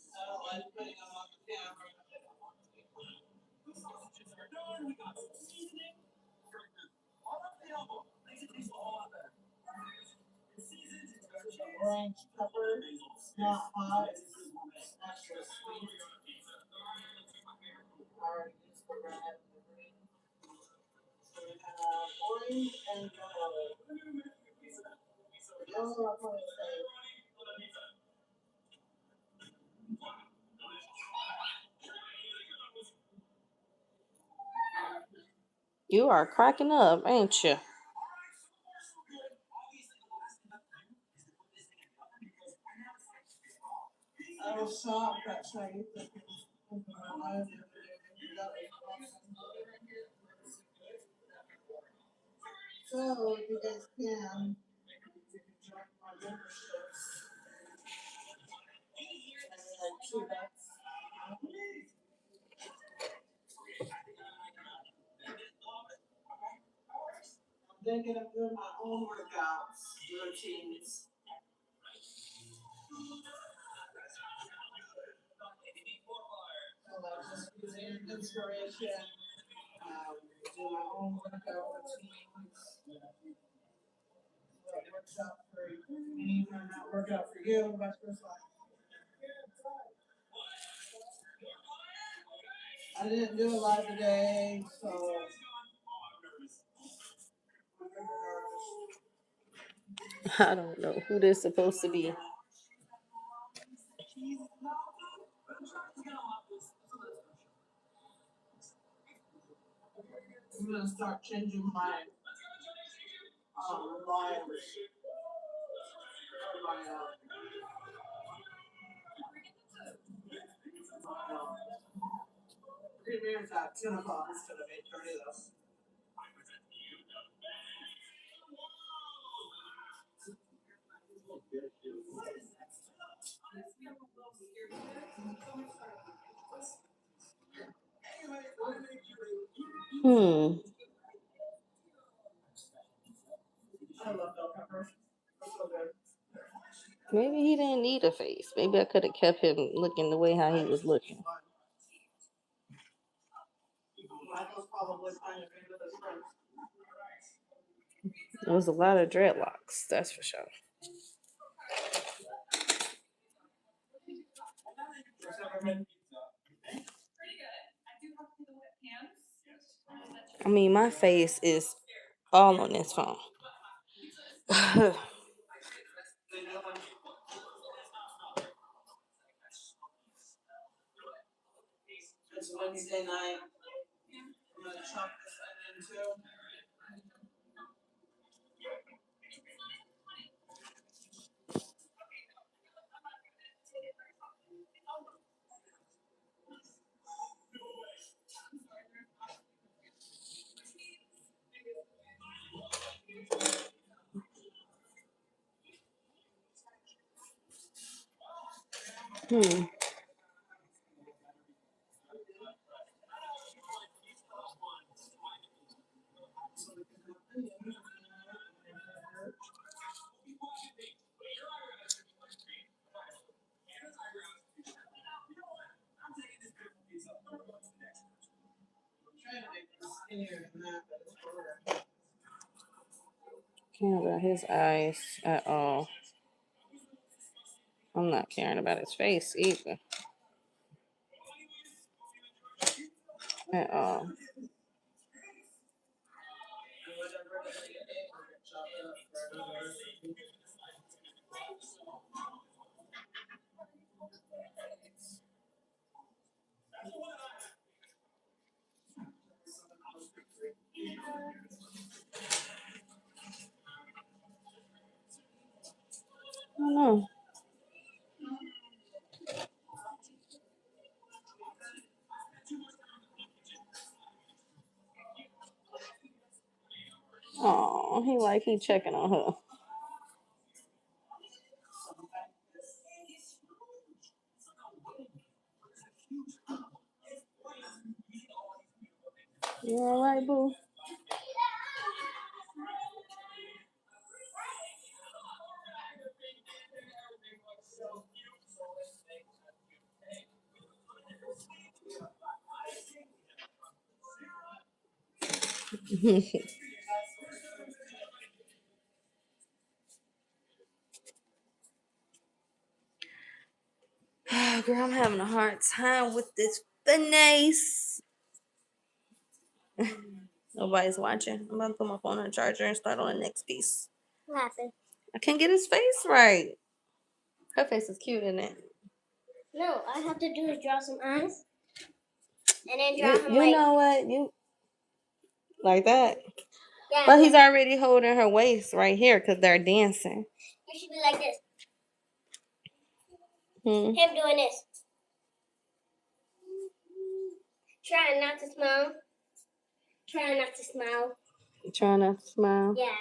I don't like putting them on the camera. Orange pepper, it's not hot, it's extra sweet. I already used the red and the green. So we have orange and yellow. Yellow, I'll probably say. You are cracking up, ain't you? I was shocked that Chinese in my life the other day. That was awesome. So, you guys can join my memberships. And like $2. I'm thinking of doing my own workouts, routines. So like just using inspiration, do my own workout routines. What works out for me might not work out for you, vice versa. I didn't do a live today, so I don't know who this supposed to be. I'm gonna start changing my lives. Premieres at 10 o'clock instead of 8:30 though. Hmm. I love bell pepper. It's so good. Maybe he didn't need a face. Maybe I could have kept him looking the way how he was looking. Michael's probably finding a with his friends. There was a lot of dreadlocks, that's for sure. I mean, my face is all on this phone. It's Wednesday night. I'm gonna chop this onion too. Hmm. Can't about his eyes at all. I'm not caring about his face either. At all. I don't know. Oh, he checking on her. You all right, boo? Girl, I'm having a hard time with this finesse. Nobody's watching. I'm about to put my phone on the charger and start on the next piece. What happened? I can't get his face right. Her face is cute, isn't it? No, all I have to do is draw some eyes. And then draw him You like... know what? You like that? Yeah, But he's already holding her waist right here because they're dancing. you should be like this. Hmm. Him doing this. Trying not to smile. Trying not to smile. Trying not to smile. Yeah.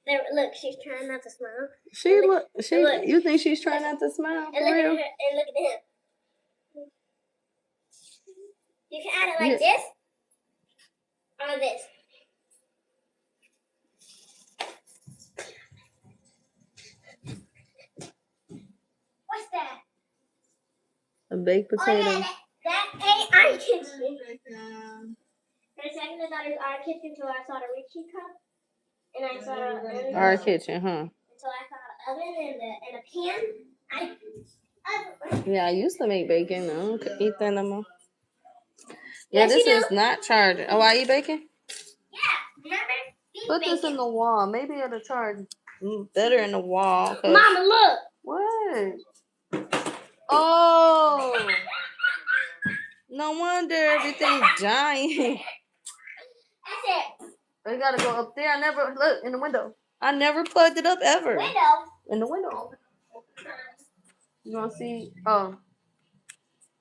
There, look, she's trying not to smile. Look. You think she's trying not to smile? And For look real? at her, and look at him. You can add it like this or this. What's that? A baked potato. Oh, yeah, that ain't our kitchen. For a second, I thought it was our kitchen until I saw the Richie cup. And I saw the Our kitchen, huh? So I saw the oven and a pan. Yeah, I used to make bacon. I don't eat that no more. Yeah, this is not charging. Oh, are you baking? Yeah, remember? Put this in the wall. Maybe it'll charge better in the wall. Mama, look. What? Oh. No wonder everything's dying. That's it. I gotta go up there. I never look in the window. I never plugged it up ever. Window. In the window. You gonna see? Oh.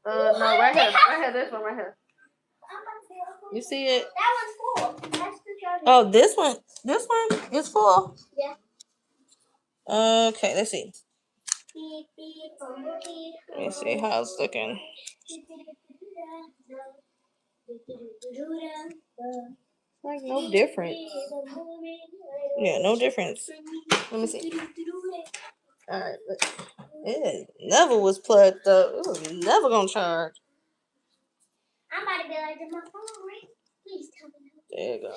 No, right here. Right here. This one right here. You see it? That one's full. That's the charger. Oh, this one. This one is full. Yeah. Okay, let's see. Beep, beep, bumblebee. Let me see how it's looking. Like no difference. Yeah, no difference. Let me see. Alright, it never was plugged up. It was never gonna charge. I'm about to be like, "Is my phone ring? Please tell me no." There you go.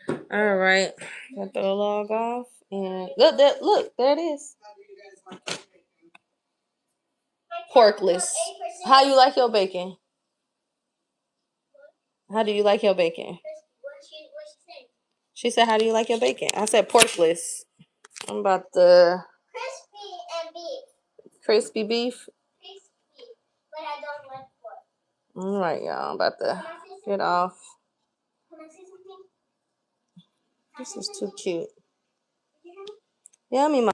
No! Alright. Got the log off. And look, there it is. Porkless. How you like your bacon? How do you like your bacon? What she say? She said, how do you like your bacon? I said porkless. I'm about the Crispy and beef. crispy beef. Crispy, but I don't like pork. Alright, y'all. I'm about to Can I say get something? off. Can I say something? This is too cute. Did you hear me? Yeah, I mean,